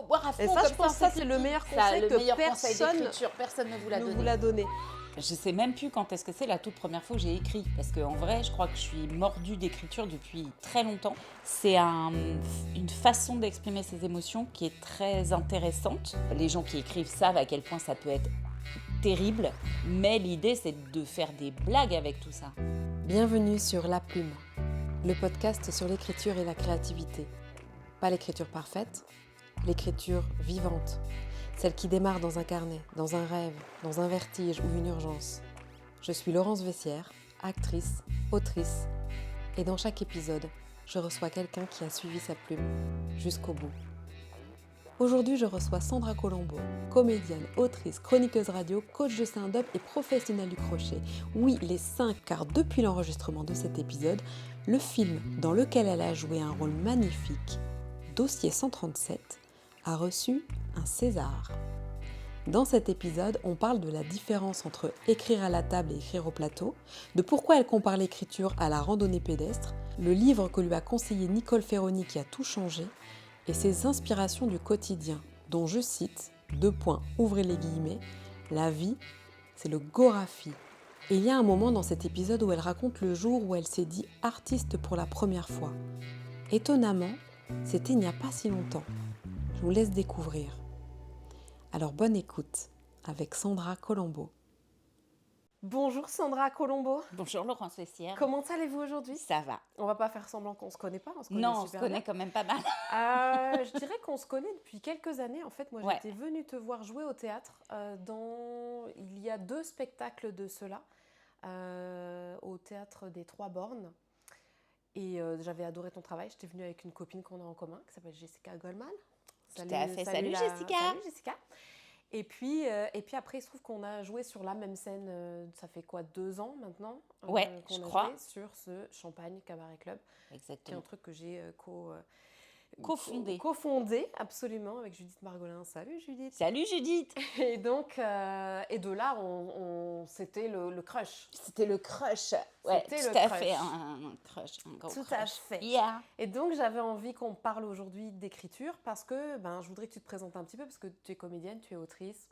Boire à fond, Et ça, comme je pense que ça, c'est le meilleur conseil que personne ne vous l'a ne donné. vous l'a donné. Je sais même plus quand est-ce que c'est la toute première fois que j'ai écrit. Parce qu'en vrai, je crois que je suis mordue d'écriture depuis très longtemps. C'est une façon d'exprimer ses émotions qui est très intéressante. Les gens qui écrivent savent à quel point ça peut être terrible. Mais l'idée, c'est de faire des blagues avec tout ça. Bienvenue sur La Plume, le podcast sur l'écriture et la créativité. Pas l'écriture parfaite, l'écriture vivante. Celle qui démarre dans un carnet, dans un rêve, dans un vertige ou une urgence. Je suis Laurence Vessière, actrice, autrice. Et dans chaque épisode, je reçois quelqu'un qui a suivi sa plume jusqu'au bout. Aujourd'hui, je reçois Sandra Colombo, comédienne, autrice, chroniqueuse radio, coach de stand-up et professionnelle du crochet. Oui, les 5, car depuis l'enregistrement de cet épisode, le film dans lequel elle a joué un rôle magnifique, Dossier 137, a reçu un César. Dans cet épisode, on parle de la différence entre écrire à la table et écrire au plateau, de pourquoi elle compare l'écriture à la randonnée pédestre, le livre que lui a conseillé Nicole Ferroni qui a tout changé, et ses inspirations du quotidien, dont je cite, ouvrez les guillemets, la vie, c'est le Gorafi. Et il y a un moment dans cet épisode où elle raconte le jour où elle s'est dit artiste pour la première fois. Étonnamment, c'était il n'y a pas si longtemps. Je vous laisse découvrir. Alors bonne écoute avec Sandra Colombo. Bonjour Sandra Colombo. Bonjour Laurence Vessière. Comment allez-vous aujourd'hui ? Ça va. On va pas faire semblant qu'on se connaît pas, on se connaît Non, on se super connaît bien. quand même pas mal. Je dirais qu'on se connaît depuis quelques années. En fait, moi, Ouais. j'étais venue te voir jouer au théâtre il y a 2 spectacles de cela, au théâtre des Trois Bornes. Et j'avais adoré ton travail. J'étais venue avec une copine qu'on a en commun, qui s'appelle Jessica Goldman. Tout à fait. Salut Jessica. Salut Jessica. Et puis après, il se trouve qu'on a joué sur la même scène, ça fait quoi, 2 ans maintenant Ouais, qu'on je a crois. joué sur ce Champagne Cabaret Club, qui est un Exactement. truc que j'ai Cofondé. Absolument, avec Judith Margolin. Salut Judith. Salut Judith. Et donc, et de là, c'était le crush. C'était le crush. Ouais, C'était tout le à crush. fait, un crush, un gros Tout crush. à fait. Yeah. Et donc, j'avais envie qu'on parle aujourd'hui d'écriture parce que je voudrais que tu te présentes un petit peu parce que tu es comédienne, tu es autrice,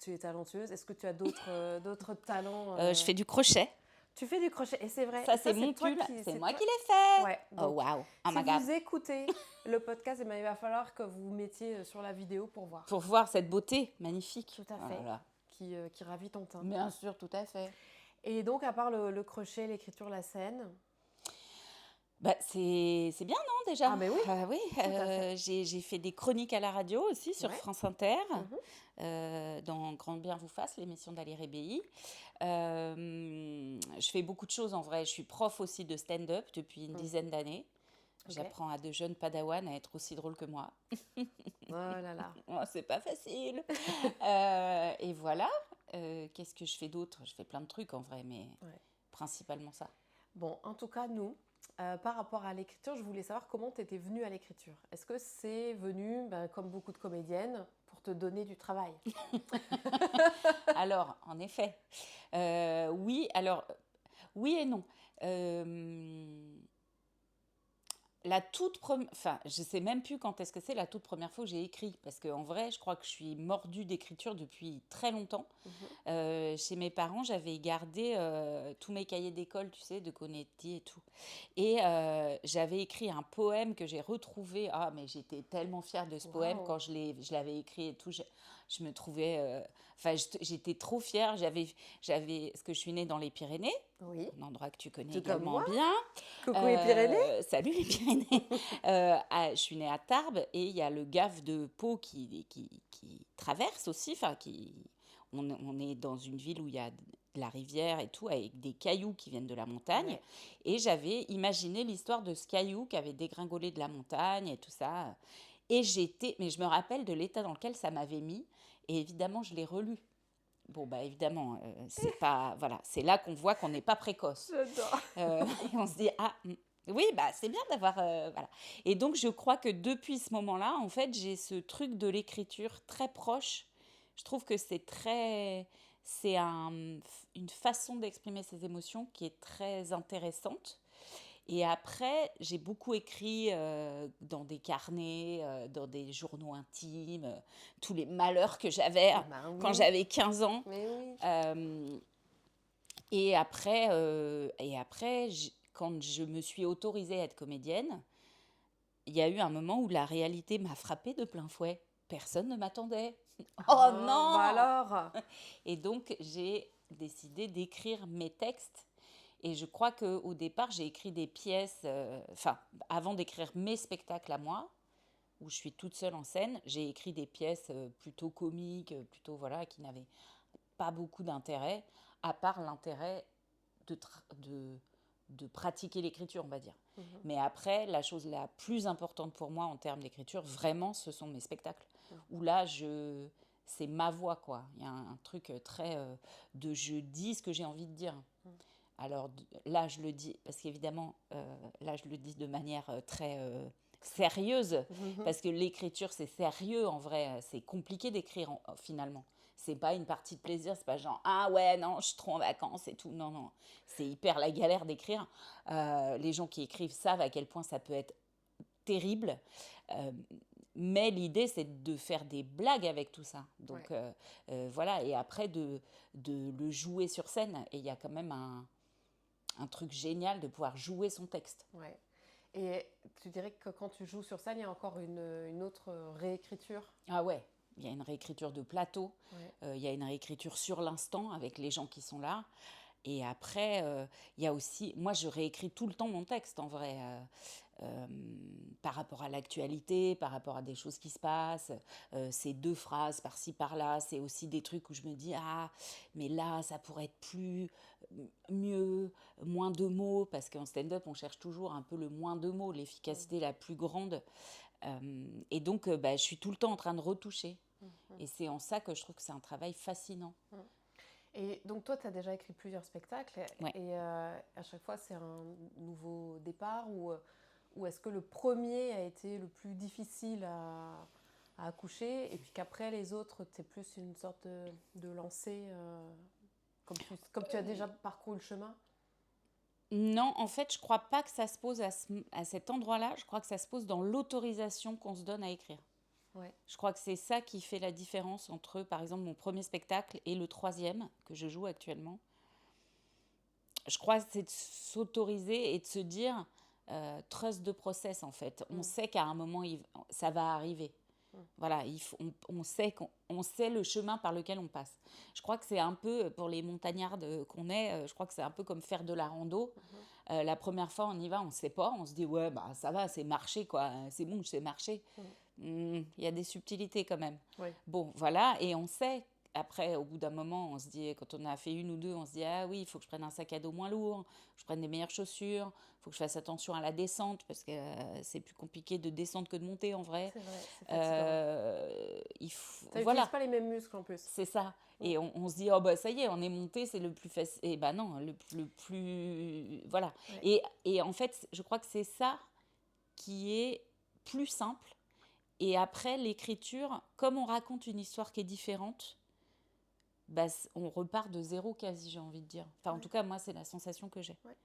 tu es talentueuse. Est-ce que tu as d'autres talents Je fais du crochet. Tu fais du crochet et c'est vrai. Ça, et c'est mon toi pull. C'est moi toi- qui l'ai fait. Ouais. Oh, Donc, waouh. Oh si my God. vous écoutez le podcast, il va falloir que vous mettiez sur la vidéo pour voir. Pour voir cette beauté magnifique. Tout à Oh fait. là là. Qui ravit ton teint. Bien sûr, tout à fait. Et donc, à part le crochet, l'écriture, la scène. Bah, c'est bien, non, déjà? Ah, ben oui. Oui. à fait. J'ai fait des chroniques à la radio aussi sur Ouais. France Inter, Mhm. dans Grand Bien vous fasse, l'émission d'Ali Rébéi. Je fais beaucoup de choses en vrai. Je suis prof aussi de stand-up depuis une dizaine d'années. Ok. J'apprends à de jeunes padawans à être aussi drôles que moi. Oh là là. Oh, c'est pas facile. Et voilà. Qu'est-ce que je fais d'autre? Je fais plein de trucs en vrai, mais Ouais. principalement ça. Bon, en tout cas, nous, par rapport à l'écriture, je voulais savoir comment tu étais venue à l'écriture. Est-ce que c'est venu, comme beaucoup de comédiennes, pour te donner du travail? Alors, en effet, oui, oui et non. La toute première, enfin, je sais même plus quand est-ce que c'est la toute première fois que j'ai écrit, parce qu'en vrai, je crois que je suis mordue d'écriture depuis très longtemps. Chez mes parents, j'avais gardé tous mes cahiers d'école, tu sais, de Conetti et tout. Et j'avais écrit un poème que j'ai retrouvé. Ah, mais j'étais tellement fière de ce poème quand je l'avais écrit et tout. Je me trouvais, j'étais trop fière. Parce que je suis née dans les Pyrénées, Oui. un endroit que tu connais Tout comme également moi. bien. Coucou les Pyrénées. Salut les Pyrénées. Je suis née à Tarbes et il y a le gave de Pau qui traverse aussi. Enfin, on est dans une ville où il y a de la rivière et tout, avec des cailloux qui viennent de la montagne. Ouais. Et j'avais imaginé l'histoire de ce caillou qui avait dégringolé de la montagne et tout ça. Et mais je me rappelle de l'état dans lequel ça m'avait mis. Et évidemment, je l'ai relu. Bon, bah évidemment, c'est pas, voilà, c'est là qu'on voit qu'on n'est pas précoce. J'adore. Et on se dit, oui, bah c'est bien d'avoir, voilà. Et donc, je crois que depuis ce moment-là, en fait, j'ai ce truc de l'écriture très proche. Je trouve que c'est une façon d'exprimer ses émotions qui est très intéressante. Et après, j'ai beaucoup écrit dans des carnets, dans des journaux intimes, tous les malheurs que j'avais quand j'avais 15 ans. Mais oui. Et après, quand je me suis autorisée à être comédienne, il y a eu un moment où la réalité m'a frappée de plein fouet. Personne ne m'attendait. Oh non! Bah alors. Et donc, j'ai décidé d'écrire mes textes. Et je crois qu'au départ, j'ai écrit des pièces, avant d'écrire mes spectacles à moi, où je suis toute seule en scène, j'ai écrit des pièces plutôt comiques, plutôt, voilà, qui n'avaient pas beaucoup d'intérêt, à part l'intérêt de pratiquer l'écriture, on va dire. Mais après, la chose la plus importante pour moi en termes d'écriture, vraiment, ce sont mes spectacles. Où là, c'est ma voix, quoi. Il y a un truc très de je dis ce que j'ai envie de dire. Alors là, je le dis, parce qu'évidemment, là, je le dis de manière très sérieuse, parce que l'écriture, c'est sérieux en vrai. C'est compliqué d'écrire finalement. C'est pas une partie de plaisir, c'est pas genre ah ouais, non, je suis trop en vacances et tout. Non, non, c'est hyper la galère d'écrire. Les gens qui écrivent savent à quel point ça peut être terrible. Mais l'idée, c'est de faire des blagues avec tout ça. Donc voilà, et après de le jouer sur scène. Et il y a quand même un truc génial de pouvoir jouer son texte. Ouais. Et tu dirais que quand tu joues sur scène, il y a encore une autre réécriture? Ah ouais, il y a une réécriture de plateau, il y a une réécriture sur l'instant avec les gens qui sont là. Et après, il y a aussi... Moi, je réécris tout le temps mon texte, en vrai, par rapport à l'actualité, par rapport à des choses qui se passent. C'est 2 phrases par-ci, par-là. C'est aussi des trucs où je me dis, ah, mais là, ça pourrait être mieux, moins de mots. Parce qu'en stand-up, on cherche toujours un peu le moins de mots, l'efficacité la plus grande. Et donc, je suis tout le temps en train de retoucher. Et c'est en ça que je trouve que c'est un travail fascinant. Et donc toi, tu as déjà écrit plusieurs spectacles, Ouais. et à chaque fois, c'est un nouveau départ, ou est-ce que le premier a été le plus difficile à accoucher, et puis qu'après les autres, tu es plus une sorte de lancée, comme tu as déjà parcouru le chemin? Non, en fait, je crois pas que ça se pose à cet endroit-là. Je crois que ça se pose dans l'autorisation qu'on se donne à écrire. Ouais. Je crois que c'est ça qui fait la différence entre, par exemple, mon premier spectacle et le 3e que je joue actuellement. Je crois que c'est de s'autoriser et de se dire trust the process, en fait. On sait qu'à un moment, ça va arriver. Voilà, on sait le chemin par lequel on passe. Je crois que c'est un peu, pour les montagnardes qu'on est, je crois que c'est un peu comme faire de la rando. La première fois, on y va, on ne sait pas, on se dit, ouais, bah ça va, c'est marcher, quoi. C'est bon, je sais marcher. Il y a des subtilités quand même. Oui. Bon, voilà, et on sait. Après, au bout d'un moment, on se dit, quand on a fait 1 ou 2, on se dit, ah oui, il faut que je prenne un sac à dos moins lourd, que je prenne des meilleures chaussures, il faut que je fasse attention à la descente, parce que c'est plus compliqué de descendre que de monter en vrai. C'est vrai, c'est fatigant. Tu Voilà. n'utilises pas les mêmes muscles en plus. C'est ça. Et on se dit, oh bah ça y est, on est monté, c'est le plus facile. Et bah non, le plus... Voilà. Ouais. Et en fait, je crois que c'est ça qui est plus simple. Et après, l'écriture, comme on raconte une histoire qui est différente, bah, on repart de zéro quasi, j'ai envie de dire. Enfin, en tout cas, moi, c'est la sensation que j'ai. Ouais.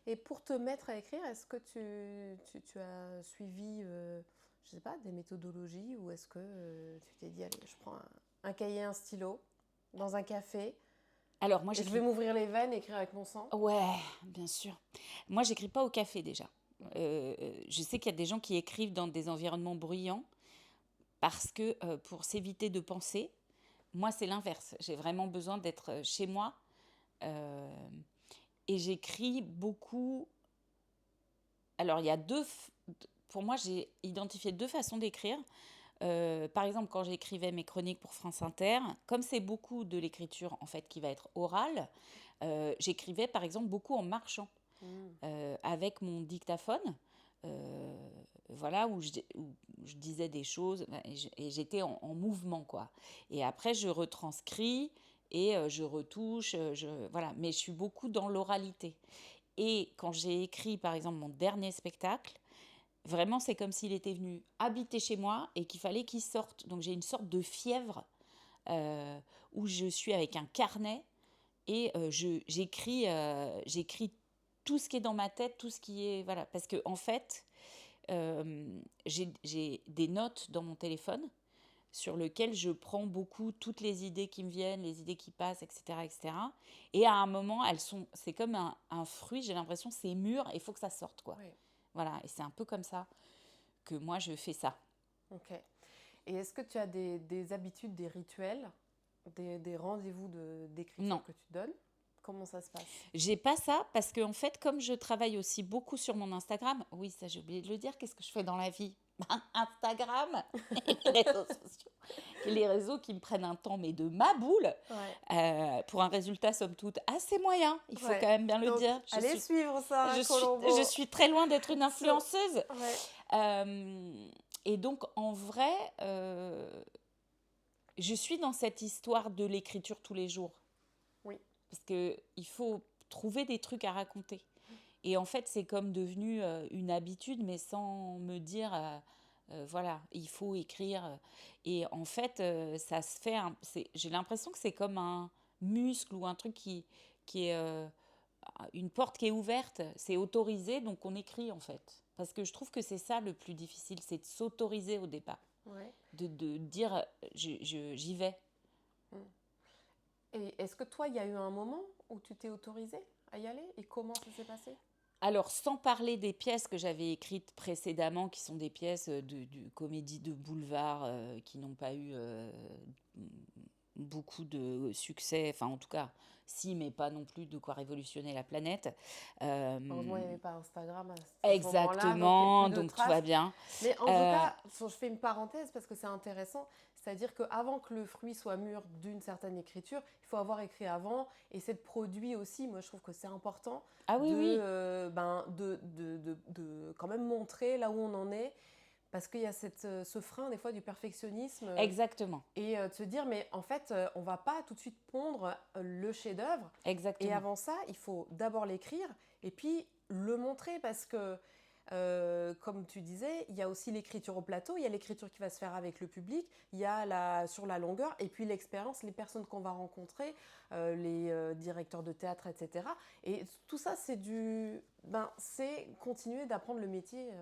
Et pour te mettre à écrire, est-ce que tu as suivi, je sais pas, des méthodologies, ou est-ce que tu t'es dit, allez, je prends un cahier, un stylo, dans un café, Alors, moi, et je vais m'ouvrir les veines et écrire avec mon sang? Ouais, bien sûr. Moi, j'écris pas au café déjà. Je sais qu'il y a des gens qui écrivent dans des environnements bruyants parce que pour s'éviter de penser, moi, c'est l'inverse. J'ai vraiment besoin d'être chez moi et j'écris beaucoup. Alors, il y a pour moi, j'ai identifié 2 façons d'écrire. Par exemple, quand j'écrivais mes chroniques pour France Inter, comme c'est beaucoup de l'écriture en fait qui va être orale, j'écrivais par exemple beaucoup en marchant avec mon dictaphone. Voilà, où je disais des choses et j'étais en mouvement, quoi. Et après, je retranscris et je retouche, voilà. Mais je suis beaucoup dans l'oralité. Et quand j'ai écrit, par exemple, mon dernier spectacle, vraiment, c'est comme s'il était venu habiter chez moi et qu'il fallait qu'il sorte. Donc, j'ai une sorte de fièvre où je suis avec un carnet et j'écris tout ce qui est dans ma tête, tout ce qui est... Voilà, parce que en fait, j'ai des notes dans mon téléphone sur lesquelles je prends beaucoup toutes les idées qui me viennent, les idées qui passent, etc., etc. Et à un moment, c'est comme un fruit, j'ai l'impression, c'est mûr et il faut que ça sorte, quoi. Oui. Voilà, et c'est un peu comme ça que moi, je fais ça. Ok. Et est-ce que tu as des habitudes, des rituels, des rendez-vous d'écriture Non. que tu donnes? Comment ça se passe? J'ai pas ça parce que en fait, comme je travaille aussi beaucoup sur mon Instagram, oui, ça j'ai oublié de le dire, qu'est-ce que je fais dans la vie? Instagram et les réseaux sociaux. Les réseaux qui me prennent un temps, mais de ma boule, pour un résultat, somme toute, assez moyen, il faut quand même bien le Donc, dire. Allez suivre ça, Colombo. Je suis très loin d'être une influenceuse. Ouais. Et donc, en vrai, je suis dans cette histoire de l'écriture tous les jours. Oui. Parce qu'il faut trouver des trucs à raconter. Et en fait, c'est comme devenu une habitude, mais sans me dire, voilà, il faut écrire. Et en fait, ça se fait, j'ai l'impression que c'est comme un muscle ou un truc qui est une porte qui est ouverte, c'est autorisé, donc on écrit en fait. Parce que je trouve que c'est ça le plus difficile, c'est de s'autoriser au départ. Ouais. De dire, j'y vais. Et est-ce que toi, il y a eu un moment où tu t'es autorisée à y aller? Et comment ça s'est passé? Alors, sans parler des pièces que j'avais écrites précédemment, qui sont des pièces de comédie de boulevard qui n'ont pas eu beaucoup de succès, enfin en tout cas, si, mais pas non plus de quoi révolutionner la planète. Heureusement, il n'y avait pas Instagram à ce Exactement, moment-là, donc tout va bien. Mais en tout cas, je fais une parenthèse parce que c'est intéressant. C'est-à-dire qu'avant que le fruit soit mûr d'une certaine écriture, il faut avoir écrit avant. Et cette produit aussi, moi je trouve que c'est important de quand même montrer là où on en est. Parce qu'il y a ce frein des fois du perfectionnisme. Exactement. Et de se dire, mais en fait, on ne va pas tout de suite pondre le chef-d'œuvre. Exactement. Et avant ça, il faut d'abord l'écrire et puis le montrer parce que, comme tu disais, il y a aussi l'écriture au plateau, il y a l'écriture qui va se faire avec le public, il y a sur la longueur et puis l'expérience, les personnes qu'on va rencontrer, les directeurs de théâtre, etc. Et tout ça, c'est continuer d'apprendre le métier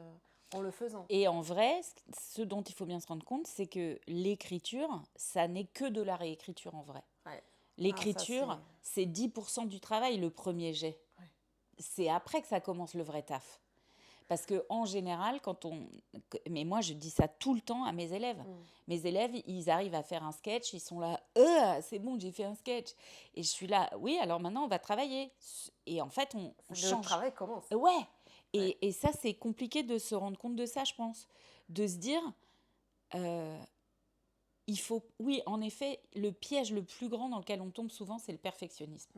en le faisant. Et en vrai, ce dont il faut bien se rendre compte, c'est que l'écriture, ça n'est que de la réécriture en vrai. Ouais. L'écriture, c'est 10% du travail, le premier jet. Ouais. C'est après que ça commence le vrai taf. Parce qu'en général, mais moi, je dis ça tout le temps à mes élèves. Mes élèves, ils arrivent à faire un sketch, ils sont là, c'est bon, j'ai fait un sketch. Et je suis là, oui, alors maintenant, on va travailler. Et en fait, on change. Le travail commence. Ouais. Et ça, c'est compliqué de se rendre compte de ça, je pense. De se dire, il faut... Oui, en effet, le piège le plus grand dans lequel on tombe souvent, c'est le perfectionnisme.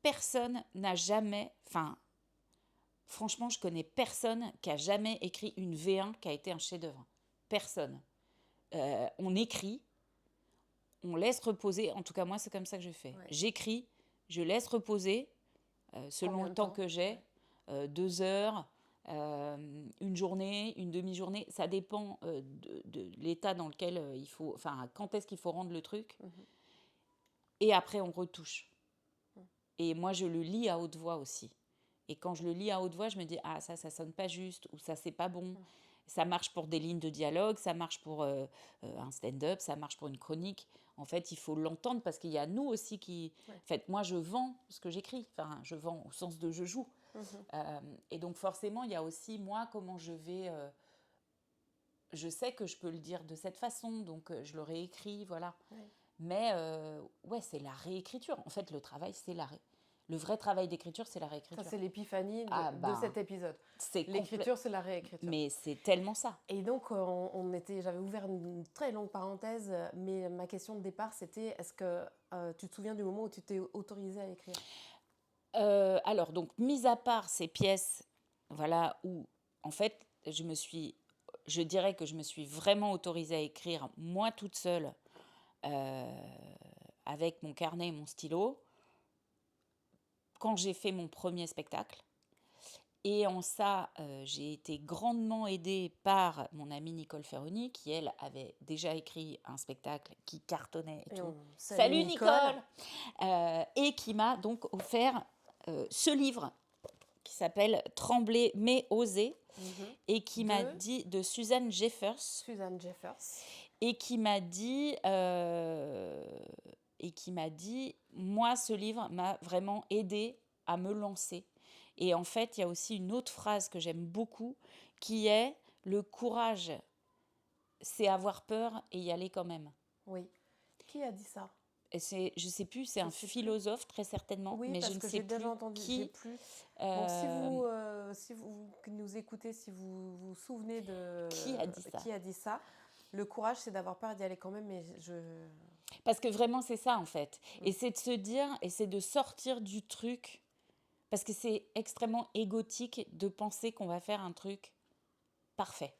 Personne n'a jamais... Enfin, franchement, je connais personne qui a jamais écrit une V1 qui a été un chef-d'œuvre. Personne. On écrit, on laisse reposer. En tout cas, moi, c'est comme ça que je fais. Ouais. J'écris, je laisse reposer, selon le temps que j'ai. 2 heures, une journée, une demi-journée, ça dépend de l'état dans lequel il faut, enfin, quand est-ce qu'il faut rendre le truc. Et après, on retouche. Et moi, je le lis à haute voix aussi. Et quand je le lis à haute voix, je me dis, ah, ça sonne pas juste, ou ça, c'est pas bon. Ça marche pour des lignes de dialogue, ça marche pour un stand-up, ça marche pour une chronique. En fait, il faut l'entendre parce qu'il y a nous aussi qui... Ouais. En fait, moi, je vends ce que j'écris. Enfin, je vends au sens de je joue. Et donc, forcément, il y a aussi, moi, comment je vais... je sais que je peux le dire de cette façon, donc je le réécris, voilà. Ouais. Mais, ouais, c'est la réécriture. En fait, le travail, c'est le vrai travail d'écriture, c'est la réécriture. Ça, c'est l'épiphanie de cet épisode. L'écriture, c'est la réécriture. Mais c'est tellement ça. Et donc, j'avais ouvert une très longue parenthèse, mais ma question de départ, c'était, est-ce que tu te souviens du moment où tu t'es autorisée à écrire ? Alors, donc, mis à part ces pièces, voilà, où, en fait, je dirais que je me suis vraiment autorisée à écrire, moi toute seule, avec mon carnet et mon stylo, quand j'ai fait mon premier spectacle. Et en ça, j'ai été grandement aidée par mon amie Nicole Ferroni, qui, elle, avait déjà écrit un spectacle qui cartonnait et tout. Salut Nicole. Et qui m'a donc offert ce livre qui s'appelle Trembler mais oser et qui m'a De dit, de Suzanne Jeffers, Suzanne Jeffers. et qui m'a dit, moi, ce livre m'a vraiment aidé à me lancer. Et en fait, il y a aussi une autre phrase que j'aime beaucoup, qui est le courage, c'est avoir peur et y aller quand même. Oui. Qui a dit ça? Et je sais plus, c'est Je un sais plus. philosophe très certainement, Oui, mais parce je ne que sais j'ai plus déjà entendu. J'ai qui. plus. Donc, si vous qui nous écoutez, si vous vous souvenez de Qui a dit ça? qui a dit ça, le courage, c'est d'avoir peur d'y aller quand même. Mais Parce que vraiment, c'est ça en fait. Et c'est de se dire, et c'est de sortir du truc, parce que c'est extrêmement égotique de penser qu'on va faire un truc parfait.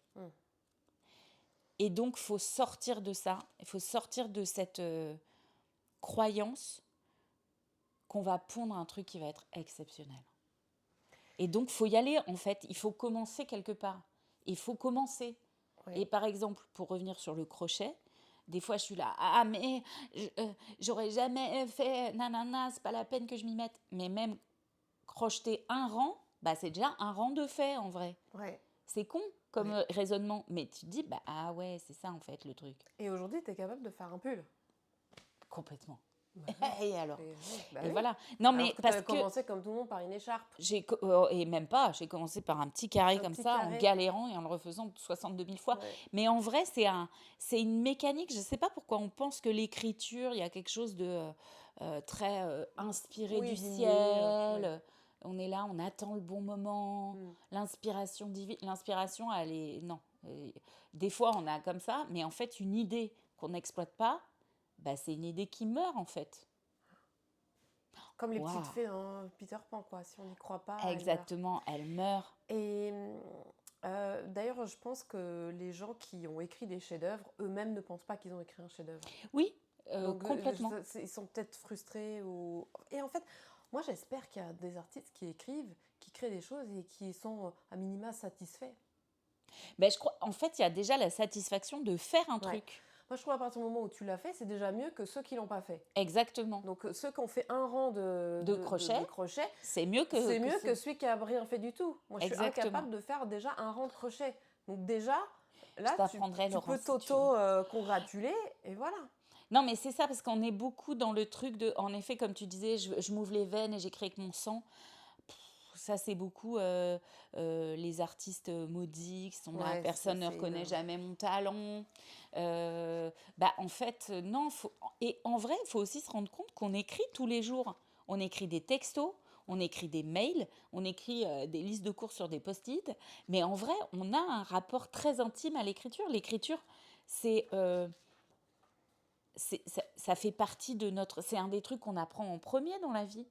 Et donc, il faut sortir de ça, il faut sortir de cette croyance qu'on va pondre un truc qui va être exceptionnel. Et donc, il faut y aller, en fait. Il faut commencer quelque part. Il faut commencer. Oui. Et par exemple, pour revenir sur le crochet, des fois, je suis là, ah, mais j'aurais jamais fait, nanana, c'est pas la peine que je m'y mette. Mais même crocheter un rang, bah, c'est déjà un rang de fait, en vrai. Ouais. C'est con comme raisonnement, mais tu te dis, bah, ah ouais, c'est ça, en fait, le truc. Et aujourd'hui, tu es capable de faire un pull. Complètement. Bah, Et alors bah Et oui. voilà. Non, Alors mais que parce tu que commencé comme tout le monde par une écharpe. et même pas, j'ai commencé par un petit carré Un comme petit ça, carré. en galérant et en le refaisant 62 000 fois. Ouais. Mais en vrai, c'est une mécanique. Je ne sais pas pourquoi on pense que l'écriture, il y a quelque chose de très inspiré Oui, du d'inné, ciel. On est là, on attend le bon moment. Mm. L'inspiration divine. L'inspiration, elle est... Non. Des fois, on a comme ça, mais en fait, une idée qu'on n'exploite pas, bah, c'est une idée qui meurt, en fait. Comme les Waouh. petites fées dans Peter Pan, quoi. Si on n'y croit pas, elles meurent. Exactement, elle meurt. Et d'ailleurs, je pense que les gens qui ont écrit des chefs-d'œuvre, eux-mêmes ne pensent pas qu'ils ont écrit un chef-d'œuvre. Oui, Donc, complètement. ils sont peut-être frustrés. Et en fait, moi, j'espère qu'il y a des artistes qui écrivent, qui créent des choses et qui sont à minima satisfaits. Ben, je crois, en fait, il y a déjà la satisfaction de faire un truc. Moi, je trouve à partir du moment où tu l'as fait, c'est déjà mieux que ceux qui l'ont pas fait. Exactement. Donc, ceux qui ont fait un rang de crochet, c'est mieux que celui qui a rien fait du tout. Moi, je suis incapable de faire déjà un rang de crochet. Donc déjà, là, tu peux t'auto-congratuler et voilà. Non, mais c'est ça, parce qu'on est beaucoup dans le truc de... En effet, comme tu disais, je m'ouvre les veines et j'écris avec mon sang. Ça, c'est beaucoup les artistes maudits qui sont là, personne ne reconnaît jamais mon talent. En fait, non. Et en vrai, il faut aussi se rendre compte qu'on écrit tous les jours. On écrit des textos, on écrit des mails, on écrit des listes de cours sur des post-it. Mais en vrai, on a un rapport très intime à l'écriture. L'écriture, ça fait partie de notre... C'est un des trucs qu'on apprend en premier dans la vie.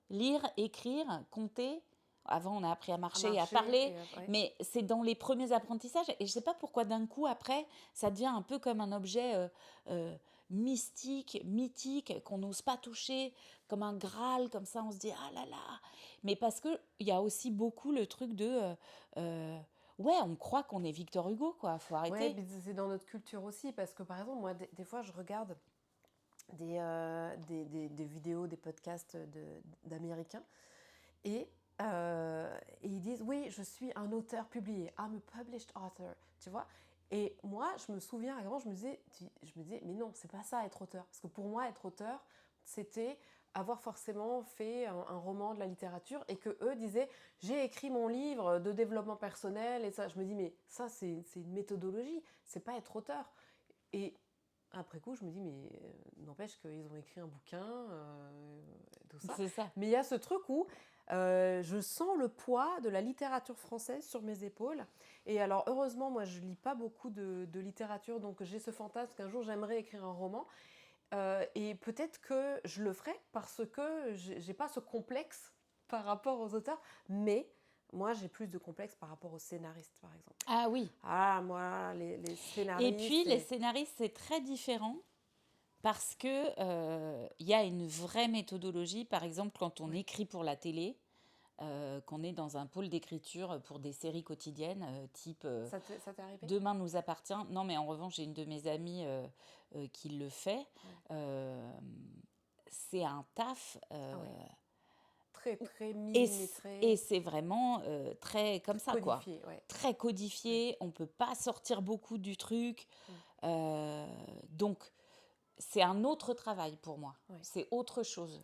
Lire, écrire, compter. Avant, on a appris à marcher et à parler, mais c'est dans les premiers apprentissages. Et je ne sais pas pourquoi d'un coup, après, ça devient un peu comme un objet mystique, mythique, qu'on n'ose pas toucher, comme un Graal, comme ça, on se dit « Ah là là !» Mais parce qu'il y a aussi beaucoup le truc de... on croit qu'on est Victor Hugo, quoi. Faut arrêter. Ouais, mais c'est dans notre culture aussi, parce que par exemple, moi, des fois, je regarde des vidéos, des podcasts d'Américains, et ils disent, oui, je suis un auteur publié, I'm a published author, tu vois. Et moi, je me souviens, avant, je me disais, mais non, c'est pas ça, être auteur. Parce que pour moi, être auteur, c'était avoir forcément fait un roman, de la littérature, et que eux disaient, j'ai écrit mon livre de développement personnel, et ça. Je me dis, mais ça, c'est une méthodologie, c'est pas être auteur. Et après coup, je me dis, mais n'empêche qu'ils ont écrit un bouquin, tout ça. C'est ça. Mais il y a ce truc où je sens le poids de la littérature française sur mes épaules. Et alors, heureusement, moi, je lis pas beaucoup de littérature, donc j'ai ce fantasme qu'un jour, j'aimerais écrire un roman. Et peut-être que je le ferai parce que j'ai pas ce complexe par rapport aux auteurs, mais moi, j'ai plus de complexe par rapport aux scénaristes, par exemple. Ah oui. Ah, moi, les scénaristes... Et puis, les scénaristes, c'est très différent parce que y a une vraie méthodologie. Par exemple, quand on écrit pour la télé, qu'on est dans un pôle d'écriture pour des séries quotidiennes, type Ça t'est arrivé ? Demain nous appartient. Non, mais en revanche, j'ai une de mes amies qui le fait. C'est un taf... très Et millimétré, c'est vraiment très comme ça, quoi. codifié, ouais. Très codifié, on ne peut pas sortir beaucoup du truc. Euh, donc, c'est un autre travail pour moi. Ouais. C'est autre chose.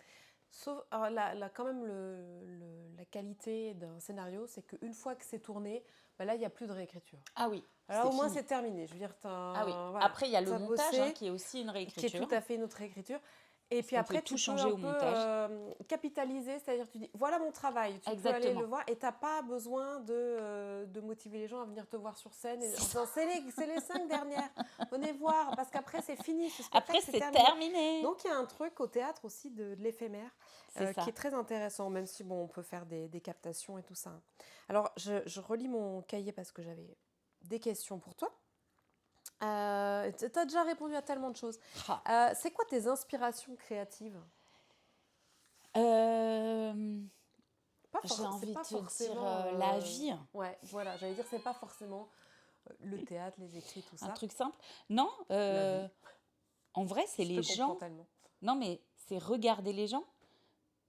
Sauf, alors quand même, la qualité d'un scénario, c'est qu'une fois que c'est tourné, bah là, il n'y a plus de réécriture. Ah oui, Alors au moins, fini. c'est terminé. Je veux dire, Ah oui. voilà, Après, il y a le t'as montage bossé, qui est aussi une qui est réécriture. tout à fait une autre réécriture. Et puis qu'on peut après, tout tu peux changer un au peu montage. capitaliser, c'est-à-dire tu dis, voilà mon travail, tu peux aller Exactement. le voir et tu n'as pas besoin de motiver les gens à venir te voir sur scène en disant, c'est les 5 dernières, venez voir, parce qu'après c'est fini, ce spectacle Après, c'est c'est terminé. terminé. Donc il y a un truc au théâtre aussi de l'éphémère C'est ça. qui est très intéressant, même si bon, on peut faire des captations et tout ça. Alors je relis mon cahier parce que j'avais des questions pour toi. Tu as déjà répondu à tellement de choses. Ah. C'est quoi tes inspirations créatives? J'ai envie pas de te dire forcément, la vie. Ouais, voilà, j'allais dire, c'est pas forcément le théâtre, les écrits, tout Un ça. truc simple. Non, La vie. en vrai, c'est Je les te comprends gens. tellement. Non, mais c'est regarder les gens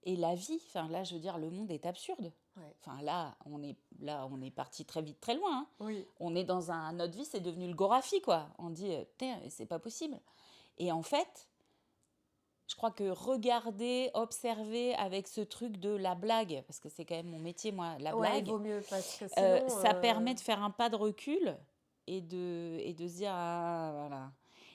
et la vie. Enfin, là, je veux dire, le monde est absurde. Ouais. Enfin, là, on est parti très vite, très loin. Hein. Oui. On est dans notre vie, c'est devenu le Gorafi, quoi. On dit, putain, c'est pas possible. Et en fait, je crois que regarder, observer avec ce truc de la blague, parce que c'est quand même mon métier, moi, la Ouais, blague, il vaut mieux parce que sinon. ça permet de faire un pas de recul et de se dire, ah, voilà.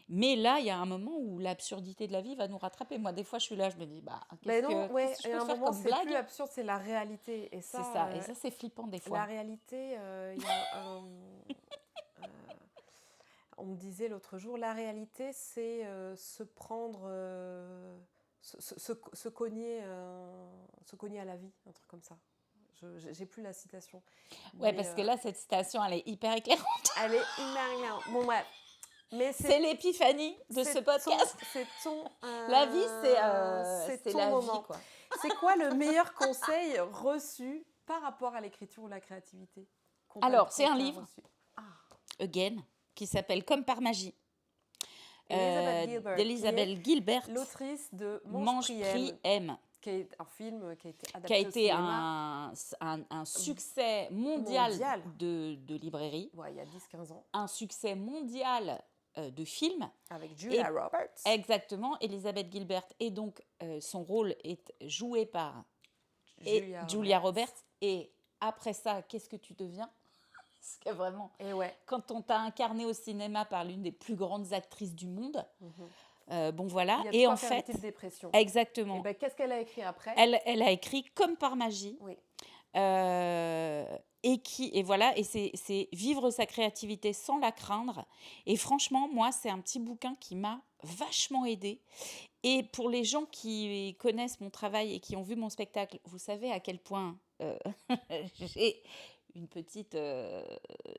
Mais là, il y a un moment où l'absurdité de la vie va nous rattraper. Moi, des fois, je suis là, je me dis, bah, Mais non, ouais, qu'est-ce que et je à peux un faire moment, comme c'est plus blague? absurde, c'est la réalité. Et C'est ça, ça. Et ça, c'est flippant des la fois. réalité, il y a on me disait l'autre jour, la réalité, c'est se prendre, se cogner à la vie, un truc comme ça. J'ai plus la citation. Ouais, Mais, parce que là, cette citation, elle est hyper éclairante. elle est hyper éclairante. Bon, bref. Mais C'est l'épiphanie de ce podcast. C'est ton. La vie, c'est ton la moment. vie, quoi. C'est quoi le meilleur conseil reçu par rapport à l'écriture ou la créativité? Alors, c'est un livre. Reçu. Again, qui s'appelle Comme par magie, Elizabeth Gilbert, d'Elizabeth Gilbert, l'autrice de Mange, prie, aime, qui est un film qui a été adapté qui a au été cinéma. un succès mondial de librairie, Ouais, il y a 10-15 ans. un succès mondial de film. Avec Julia Roberts. Exactement, Elizabeth Gilbert. Et donc, son rôle est joué par Julia Roberts. Et après ça, qu'est-ce que tu deviens? Parce que vraiment, Et ouais. quand on t'a incarné au cinéma par l'une des plus grandes actrices du monde, bon voilà. Il y a Et en faire une fait, petite dépression. exactement. Et ben, qu'est-ce qu'elle a écrit après? Elle a écrit Comme par magie. Oui. Et voilà, et c'est vivre sa créativité sans la craindre. Et franchement, moi, c'est un petit bouquin qui m'a vachement aidée. Et pour les gens qui connaissent mon travail et qui ont vu mon spectacle, vous savez à quel point j'ai une petite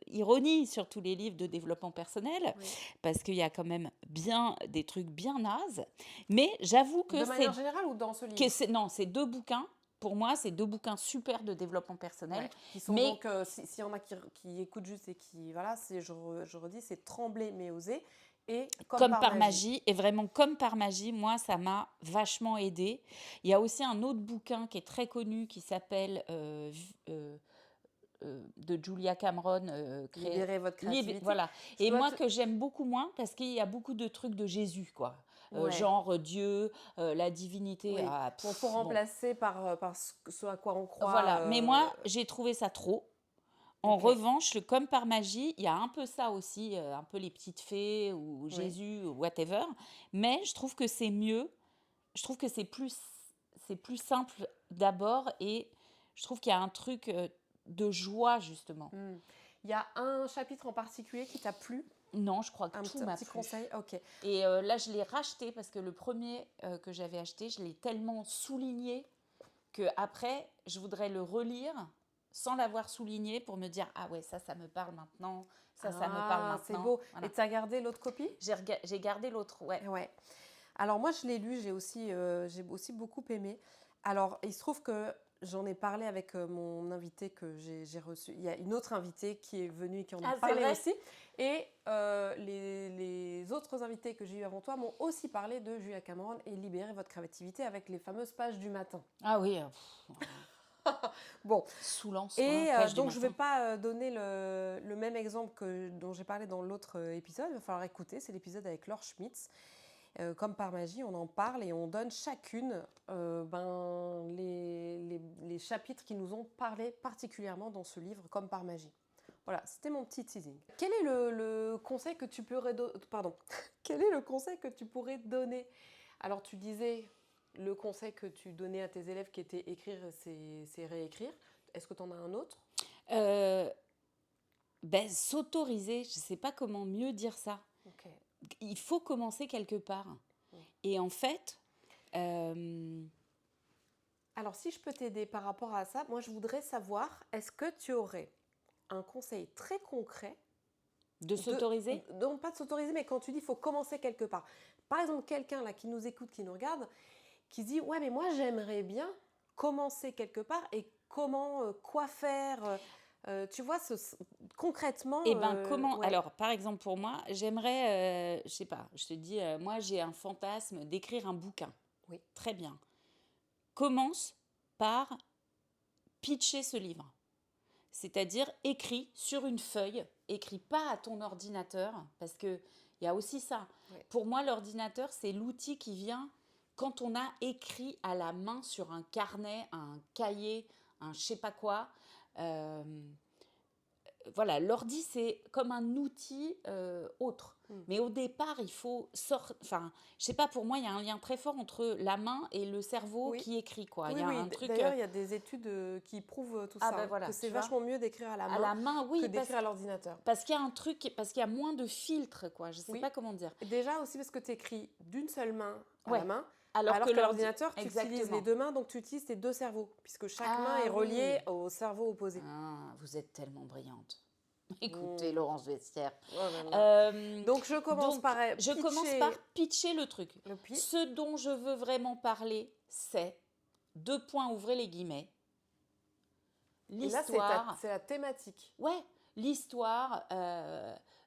ironie sur tous les livres de développement personnel, parce qu'il y a quand même bien des trucs bien nazes. Mais j'avoue que de manière générale ou dans ce livre? Non, c'est 2 bouquins. Pour moi, c'est 2 bouquins super de développement personnel. Ouais, qui sont donc, s'il y en a qui écoutent juste et qui, voilà, je redis, c'est Trembler mais oser. Et Comme par magie. Et vraiment, Comme par magie, moi, ça m'a vachement aidée. Il y a aussi un autre bouquin qui est très connu qui s'appelle de Julia Cameron. Libérez votre créativité. Voilà. Et moi, que j'aime beaucoup moins parce qu'il y a beaucoup de trucs de Jésus, quoi. Genre Dieu, la divinité. Oui. Pour remplacer par ce à quoi on croit. Voilà. Mais moi, j'ai trouvé ça trop. En revanche, le Comme par magie, il y a un peu ça aussi, un peu les petites fées ou Jésus ou whatever. Mais je trouve que c'est mieux. Je trouve que c'est plus simple d'abord et je trouve qu'il y a un truc de joie, justement. Il y a un chapitre en particulier qui t'a plu? Non, je crois que tout m'a plu. Un petit conseil, ok. Et là, je l'ai racheté parce que le premier que j'avais acheté, je l'ai tellement souligné qu'après, je voudrais le relire sans l'avoir souligné pour me dire « Ah ouais, ça me parle maintenant, ça me parle maintenant. » C'est beau. Voilà. Et tu as gardé l'autre copie? J'ai gardé l'autre, ouais. Alors moi, je l'ai lu, j'ai aussi beaucoup aimé. Alors, il se trouve que j'en ai parlé avec mon invité que j'ai reçu. Il y a une autre invitée qui est venue et qui en a Ah, c'est parlé vrai aussi. Et les autres invités que j'ai eu avant toi m'ont aussi parlé de Julia Cameron et Libérer votre créativité avec les fameuses pages du matin. Ah oui, Bon, Soulance. et donc je ne vais pas donner le même exemple dont j'ai parlé dans l'autre épisode. Il va falloir écouter, c'est l'épisode avec Laure Schmitz. Comme par magie, on en parle et on donne chacune les chapitres qui nous ont parlé particulièrement dans ce livre, comme par magie. Voilà, c'était mon petit teasing. Quel est le conseil que tu pourrais Quel est le conseil que tu pourrais donner? Alors tu disais le conseil que tu donnais à tes élèves qui était écrire, c'est réécrire. Est-ce que tu en as un autre? S'autoriser, je ne sais pas comment mieux dire ça. Ok. Il faut commencer quelque part. Et en fait... Alors, si je peux t'aider par rapport à ça, moi, je voudrais savoir, est-ce que tu aurais un conseil très concret de s'autoriser? Non, pas de s'autoriser, mais quand tu dis il faut commencer quelque part. Par exemple, quelqu'un là qui nous écoute, qui nous regarde, qui se dit « Ouais, mais moi, j'aimerais bien commencer quelque part et comment, quoi faire ?» Tu vois, concrètement... comment... ouais. Alors, par exemple, pour moi, j'aimerais, je sais pas, je te dis, moi, j'ai un fantasme d'écrire un bouquin. Oui. Très bien. Commence par pitcher ce livre. C'est-à-dire, écris sur une feuille, écris pas à ton ordinateur, parce qu'il y a aussi ça. Oui. Pour moi, l'ordinateur, c'est l'outil qui vient quand on a écrit à la main sur un carnet, un cahier, un je sais pas quoi. Voilà, l'ordi, c'est comme un outil autre. Mais au départ, il faut sortir... Enfin, je sais pas, pour moi, il y a un lien très fort entre la main et le cerveau qui écrit, quoi. Oui, il y a un truc... D'ailleurs, il y a des études qui prouvent tout ça, voilà, que c'est vachement mieux d'écrire à la main, oui, que d'écrire à l'ordinateur. Parce qu'il y a un truc, parce qu'il y a moins de filtres, quoi. Je sais pas comment dire. Et déjà aussi parce que tu écris d'une seule main à la main, alors que l'ordinateur, tu utilises les deux mains, donc tu utilises tes deux cerveaux, puisque chaque main est reliée au cerveau opposé. Ah, vous êtes tellement brillante. Écoutez, Laurence Vestiaire. Donc, je commence par pitcher le truc. Ce dont je veux vraiment parler, c'est, ouvrez les guillemets, l'histoire... Et là, c'est la thématique. Ouais, l'histoire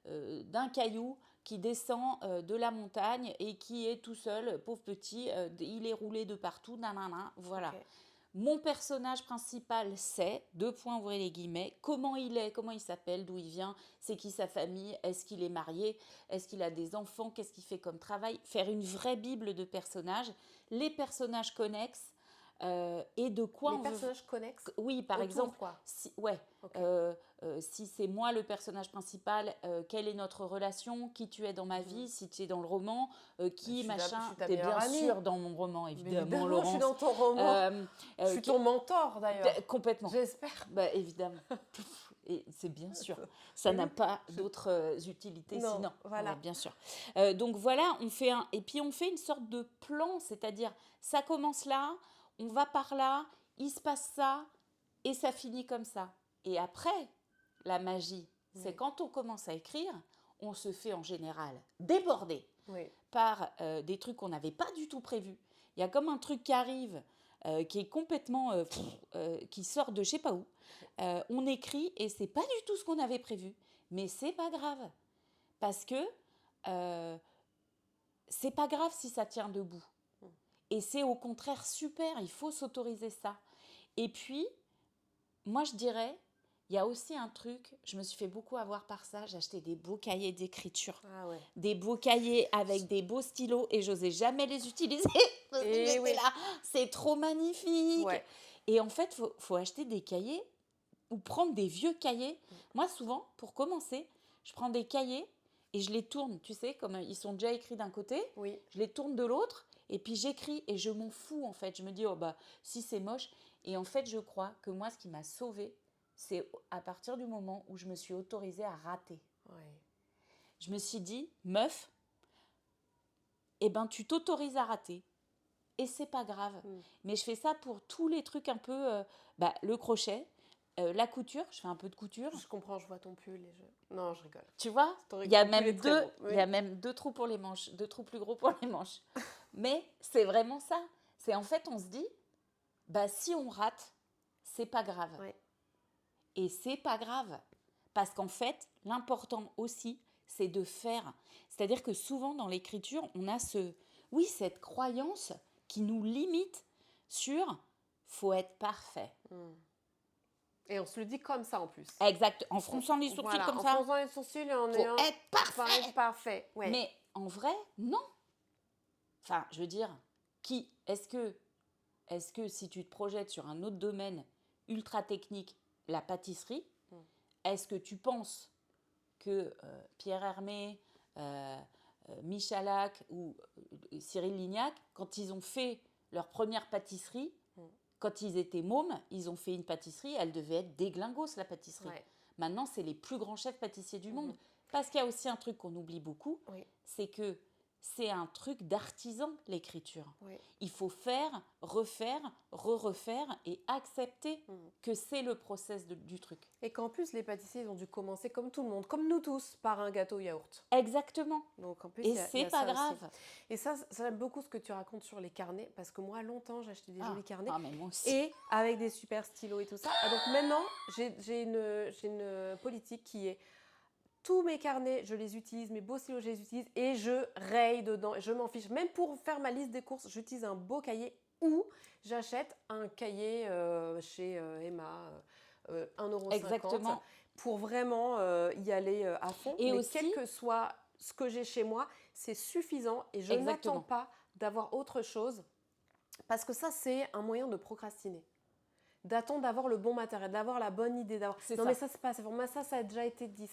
d'un caillou qui descend de la montagne et qui est tout seul, pauvre petit, il est roulé de partout, nanana, voilà. Okay. Mon personnage principal, c'est, ouvrez les guillemets, comment il s'appelle, d'où il vient, c'est qui sa famille, est-ce qu'il est marié, est-ce qu'il a des enfants, qu'est-ce qu'il fait comme travail, faire une vraie bible de personnages, les personnages connexes, et de quoi les personnages connexes. Oui, par exemple, quoi. Si c'est moi le personnage principal, quelle est notre relation, qui tu es dans ma vie, si tu es dans le roman, qui, machin, tu es bien sûr dans mon roman, évidemment, Laurence. Je suis dans ton roman, je suis ton mentor d'ailleurs. Complètement. J'espère. Évidemment. Et c'est bien sûr, ça n'a pas d'autres utilités sinon. Voilà. Bien sûr. Donc voilà, on fait une sorte de plan, c'est-à-dire ça commence là, on va par là, il se passe ça, et ça finit comme ça. Et après, la magie, c'est quand on commence à écrire, on se fait en général déborder par des trucs qu'on n'avait pas du tout prévus. Il y a comme un truc qui arrive, qui est complètement... qui sort de je sais pas où. On écrit et c'est pas du tout ce qu'on avait prévu. Mais c'est pas grave. Parce que c'est pas grave si ça tient debout. Et c'est au contraire super, il faut s'autoriser ça. Et puis, moi je dirais, il y a aussi un truc, je me suis fait beaucoup avoir par ça, j'ai acheté des beaux cahiers d'écriture. Des beaux cahiers avec des beaux stylos et j'osais jamais les utiliser. Là, c'est trop magnifique. Et en fait, faut acheter des cahiers ou prendre des vieux cahiers. Moi souvent, pour commencer, je prends des cahiers et je les tourne, tu sais, comme ils sont déjà écrits d'un côté, je les tourne de l'autre. Et puis j'écris et je m'en fous en fait. Je me dis, si c'est moche. Et en fait, je crois que moi, ce qui m'a sauvée, c'est à partir du moment où je me suis autorisée à rater. Je me suis dit, meuf, tu t'autorises à rater. Et c'est pas grave. Mais je fais ça pour tous les trucs un peu, le crochet, la couture. Je fais un peu de couture. Je comprends, je vois ton pull. Non, je rigole. Tu vois, il y a même deux trous pour les manches, 2 trous plus gros pour les manches. Mais c'est vraiment ça. C'est en fait, on se dit, si on rate, c'est pas grave. Ouais. Et c'est pas grave. Parce qu'en fait, l'important aussi, c'est de faire. C'est-à-dire que souvent dans l'écriture, on a cette croyance qui nous limite sur faut être parfait. Et on se le dit comme ça en plus. Exact. En fronçant les sourcils Voilà, comme en ça. fronçant les sourcils et en Faut ayant... être parfait. Faut être parfait. Ouais. Mais en vrai, non. Enfin, je veux dire, est-ce que si tu te projettes sur un autre domaine ultra technique, la pâtisserie, est-ce que tu penses que Pierre Hermé, Michalak ou Cyril Lignac, quand ils ont fait leur première pâtisserie, quand ils étaient mômes, ils ont fait une pâtisserie, elle devait être déglingos, la pâtisserie. Ouais. Maintenant, c'est les plus grands chefs pâtissiers du monde. Parce qu'il y a aussi un truc qu'on oublie beaucoup, c'est que c'est un truc d'artisan, l'écriture. Oui. Il faut faire, refaire, refaire et accepter que c'est le process du truc. Et qu'en plus, les pâtissiers, ils ont dû commencer comme tout le monde, comme nous tous, par un gâteau yaourt. Exactement. Donc, en plus, Et il y a c'est ça pas grave. aussi. Et ça, j'aime beaucoup ce que tu racontes sur les carnets, parce que moi, longtemps, j'ai acheté des jolis carnets. Ah, mais moi aussi. Et avec des super stylos et tout ça. Ah, donc maintenant, j'ai une politique qui est... Tous mes carnets, je les utilise, mes beaux stylos, je les utilise et je raye dedans. Je m'en fiche. Même pour faire ma liste des courses, j'utilise un beau cahier ou j'achète un cahier chez Emma, 1,50 € Exactement. pour vraiment y aller à fond. Et mais aussi, quel que soit ce que j'ai chez moi, c'est suffisant et je n'attends pas d'avoir autre chose parce que ça, c'est un moyen de procrastiner. D'attendre d'avoir le bon matériel, d'avoir la bonne idée. Mais ça, c'est pas assez fort. Mais ça a déjà été dit.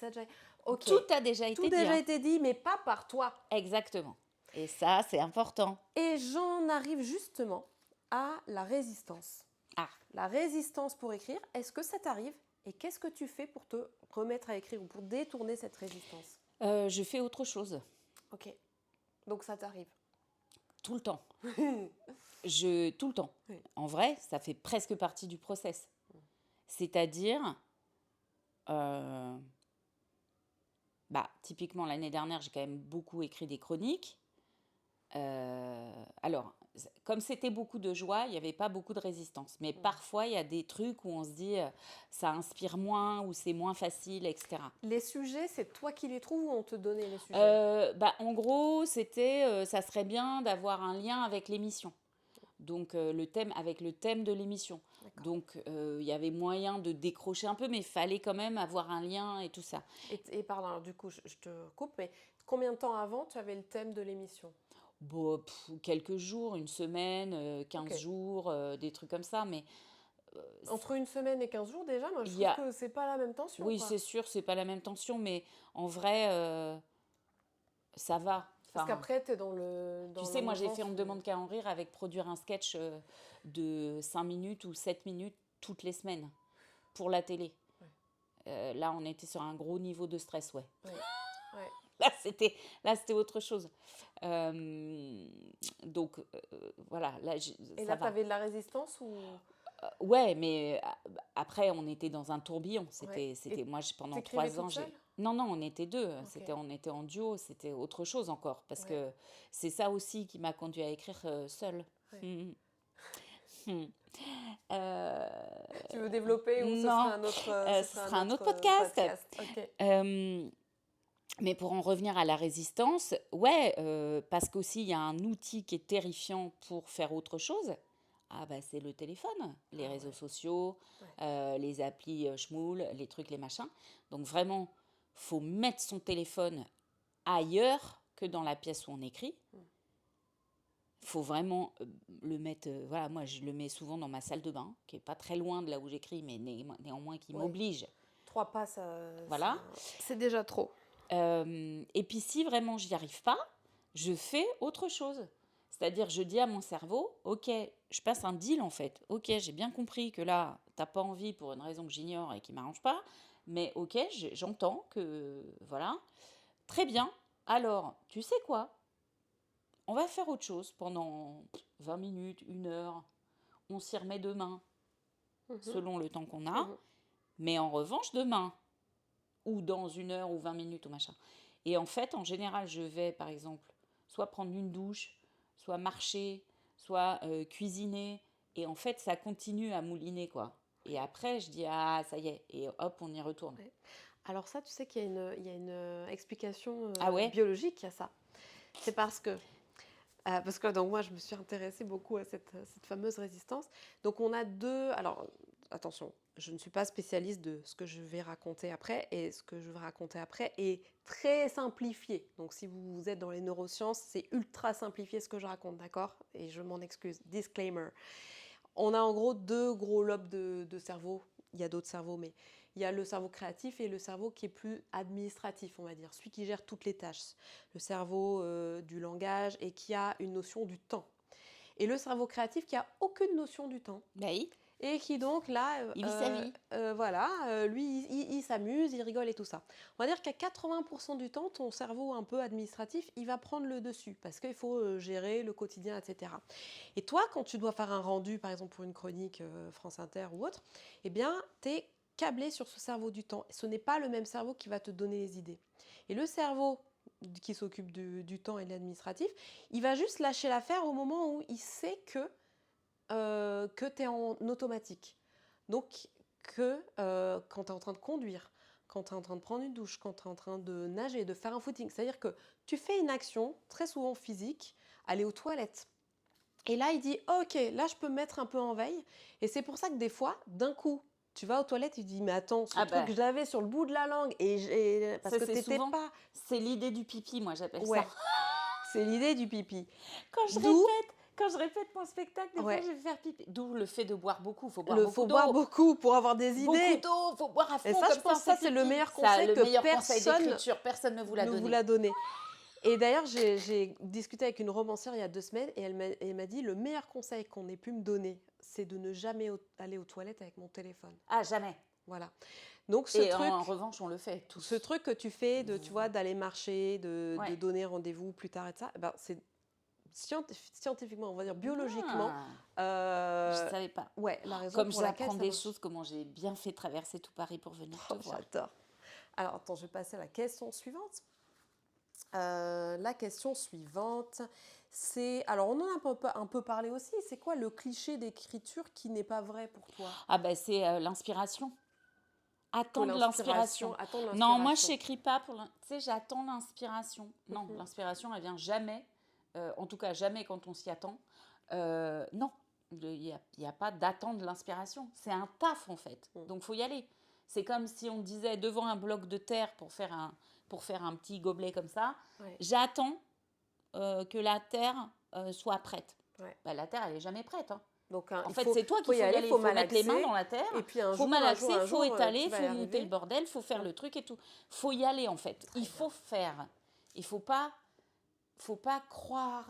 Okay. Tout a déjà été dit. Tout a déjà été dit, mais pas par toi. Exactement. Et ça, c'est important. Et j'en arrive justement à la résistance. Ah. La résistance pour écrire, est-ce que ça t'arrive? Et qu'est-ce que tu fais pour te remettre à écrire ou pour détourner cette résistance? Je fais autre chose. Ok. Donc ça t'arrive? Tout le temps. Tout le temps. Oui. En vrai, ça fait presque partie du process. C'est-à-dire, typiquement l'année dernière, j'ai quand même beaucoup écrit des chroniques. Alors, comme c'était beaucoup de joie, il n'y avait pas beaucoup de résistance. Mais parfois, il y a des trucs où on se dit, ça inspire moins, ou c'est moins facile, etc. Les sujets, c'est toi qui les trouves ou on te donnait les sujets? En gros, c'était, ça serait bien d'avoir un lien avec l'émission. Donc, le thème de l'émission. D'accord. Donc, il y avait moyen de décrocher un peu, mais il fallait quand même avoir un lien et tout ça. Et pardon, alors, du coup, je te coupe, mais combien de temps avant tu avais le thème de l'émission? Quelques jours, une semaine, 15 jours, des trucs comme ça. Mais, entre une semaine et 15 jours déjà, moi je trouve que c'est pas la même tension. Oui, quoi. C'est sûr, c'est pas la même tension, mais en vrai, ça va. Parce qu'après, tu es dans le... tu sais, moi j'ai fait On ne demande qu'à en rire avec produire un sketch de 5 minutes ou 7 minutes toutes les semaines pour la télé. Ouais. Là, on était sur un gros niveau de stress, ouais. Là, c'était autre chose. Donc, voilà. Là, et là, tu avais de la résistance ou... Ouais, mais après, on était dans un tourbillon. C'était moi, pendant 3 ans... Non, on était deux. Okay. On était en duo. C'était autre chose encore. Parce que c'est ça aussi qui m'a conduit à écrire seule. Ouais. Tu veux développer ou non, ce sera un autre podcast. Okay. Mais pour en revenir à la résistance, parce qu'aussi il y a un outil qui est terrifiant pour faire autre chose. C'est le téléphone, les réseaux sociaux, les applis schmoul, les trucs, les machins. Donc vraiment, faut mettre son téléphone ailleurs que dans la pièce où on écrit. Faut vraiment le mettre... moi je le mets souvent dans ma salle de bain, qui est pas très loin de là où j'écris, mais néanmoins qui m'oblige. 3 pas, voilà. C'est déjà trop. Et puis si vraiment j'y arrive pas, je fais autre chose. C'est-à-dire, je dis à mon cerveau, ok, je passe un deal en fait. Ok, j'ai bien compris que là, t'as pas envie pour une raison que j'ignore et qui m'arrange pas. Mais ok, j'entends que, voilà. Très bien. Alors, tu sais quoi? On va faire autre chose pendant 20 minutes, 1 heure. On s'y remet demain, selon le temps qu'on a. Mais en revanche, demain, ou dans 1 heure ou 20 minutes ou machin. Et en fait, en général, je vais, par exemple, soit prendre une douche, soit marcher, soit cuisiner. Et en fait, ça continue à mouliner, quoi. Et après, je dis, ah, ça y est. Et hop, on y retourne. Ouais. Alors ça, tu sais qu'il y a une explication Ah ouais? biologique à ça. C'est parce que donc moi, je me suis intéressée beaucoup à cette fameuse résistance. Donc on a deux... Alors, attention, je ne suis pas spécialiste de ce que je vais raconter après, et ce que je vais raconter après est très simplifié. Donc si vous êtes dans les neurosciences, c'est ultra simplifié ce que je raconte, d'accord? Et je m'en excuse. Disclaimer. On a en gros deux gros lobes de cerveau. Il y a d'autres cerveaux, mais il y a le cerveau créatif et le cerveau qui est plus administratif, on va dire, celui qui gère toutes les tâches. Le cerveau du langage et qui a une notion du temps. Et le cerveau créatif qui a aucune notion du temps. Bah oui, Et qui donc là, il vit sa vie. lui, il s'amuse, il rigole et tout ça. On va dire qu'à 80% du temps, ton cerveau un peu administratif, il va prendre le dessus parce qu'il faut gérer le quotidien, etc. Et toi, quand tu dois faire un rendu, par exemple pour une chronique France Inter ou autre, eh bien, tu es câblé sur ce cerveau du temps. Ce n'est pas le même cerveau qui va te donner les idées. Et le cerveau qui s'occupe du temps et de l'administratif, il va juste lâcher l'affaire au moment où il sait que tu es en automatique. Donc, quand tu es en train de conduire, quand tu es en train de prendre une douche, quand tu es en train de nager, de faire un footing, c'est-à-dire que tu fais une action, très souvent physique, aller aux toilettes. Et là, il dit, ok, là, je peux me mettre un peu en veille. Et c'est pour ça que des fois, d'un coup, tu vas aux toilettes et tu dis, mais attends, ce truc, je l'avais sur le bout de la langue. Parce Ça, que c'est t'étais souvent, pas... c'est l'idée du pipi, moi j'appelle Ouais, ça. c'est l'idée du pipi. Quand je D'où répète, quand je répète mon spectacle, des Ouais. fois je vais faire pipi. D'où le fait de boire beaucoup. Il faut boire Il beaucoup faut d'eau. boire beaucoup pour avoir des Beaucoup idées. d'eau, il faut boire à fond. Et ça, comme je pense que on ça, fait c'est le pipi. meilleur Ça, conseil le que meilleur conseil personne d'écriture, personne ne vous l'a ne vous donné. l'a donné. Et d'ailleurs, j'ai discuté avec une romancière il y a 2 semaines et elle m'a dit, le meilleur conseil qu'on ait pu me donner, c'est de ne jamais aller aux toilettes avec mon téléphone. Ah, jamais. Voilà. Donc Et en revanche, on le fait tous. ce truc que tu fais, tu vois, d'aller marcher, de Ouais. donner rendez-vous plus tard et ça, ben, c'est scientifiquement, on va dire biologiquement. Je ne savais pas. Ouais, la raison Comme pour laquelle j'apprends ça des marche. choses, comment j'ai bien fait traverser tout Paris pour venir te voir. J'adore. Alors, attends, je vais passer à la question suivante. La question suivante, c'est... Alors, on en a un peu parlé aussi. C'est quoi le cliché d'écriture qui n'est pas vrai pour toi? Ah ben c'est l'inspiration. Attendre l'inspiration. Attendre Non, moi je l'inspiration. n'écris pas pour tu sais, j'attends l'inspiration. Non, Mhm. l'inspiration elle vient jamais. En tout cas jamais quand on s'y attend. Non, il y a pas d'attendre l'inspiration. C'est un taf en fait. Mhm. Donc faut y aller. C'est comme si on disait devant un bloc de terre pour faire un petit gobelet comme ça. Ouais. J'attends que la terre soit prête. Ouais. Bah, la terre elle est jamais prête. Hein. Donc, En fait, c'est toi qu'il faut y aller. Il faut mettre les mains dans la terre. Et puis un faut jour, malaxer, il faut étaler, tu il vas faut y monter arriver. le bordel, il faut faire le truc et tout. Il faut y aller en fait. Il faut faire. Il faut pas croire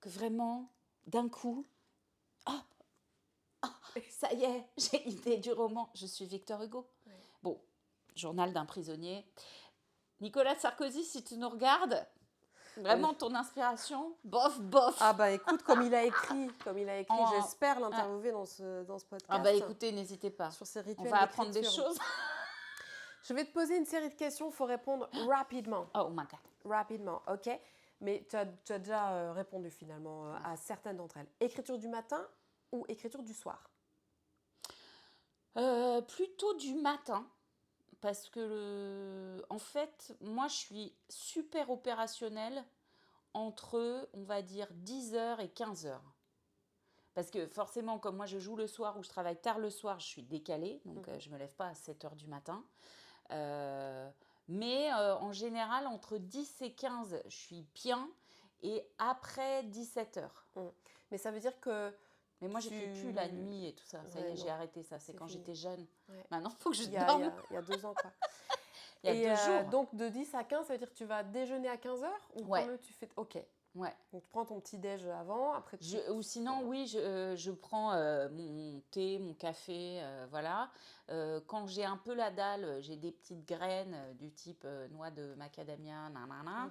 que vraiment, d'un coup, ça y est, j'ai l'idée du roman. Je suis Victor Hugo. Ouais. Bon, journal d'un prisonnier. Nicolas Sarkozy, si tu nous regardes, vraiment ton inspiration, bof, bof. Ah bah écoute, comme il a écrit, j'espère Ah. l'interviewer dans ce podcast. Ah bah écoutez, n'hésitez pas. Sur ces On rituels va apprendre des d'écriture. choses. Je vais te poser une série de questions, il faut répondre rapidement. Oh my God. Rapidement, ok? Mais tu as déjà répondu finalement à certaines d'entre elles. Écriture du matin ou écriture du soir? Plutôt du matin, parce que en fait, moi je suis super opérationnelle entre, on va dire, 10h et 15h. Parce que forcément, comme moi je joue le soir ou je travaille tard le soir, je suis décalée, donc je ne me lève pas à 7h du matin. Mais en général, entre 10 et 15, je suis bien, et après 17h. Mais ça veut dire que... Mais moi, j'écris plus la nuit et tout ça. Ça y est, j'ai arrêté ça. C'est quand fini. j'étais jeune. Ouais. Maintenant, il faut que je Il y a dorme. 2 ans, quoi. Il y a 2 jours. Donc, de 10 à 15, ça veut dire que tu vas déjeuner à 15h ou Ouais. comment tu fais... Ok. Ouais. Donc, tu prends ton petit déj avant, après tu... Ou sinon, oui, je prends mon thé, mon café, voilà. Quand j'ai un peu la dalle, j'ai des petites graines du type noix de macadamia, nanana.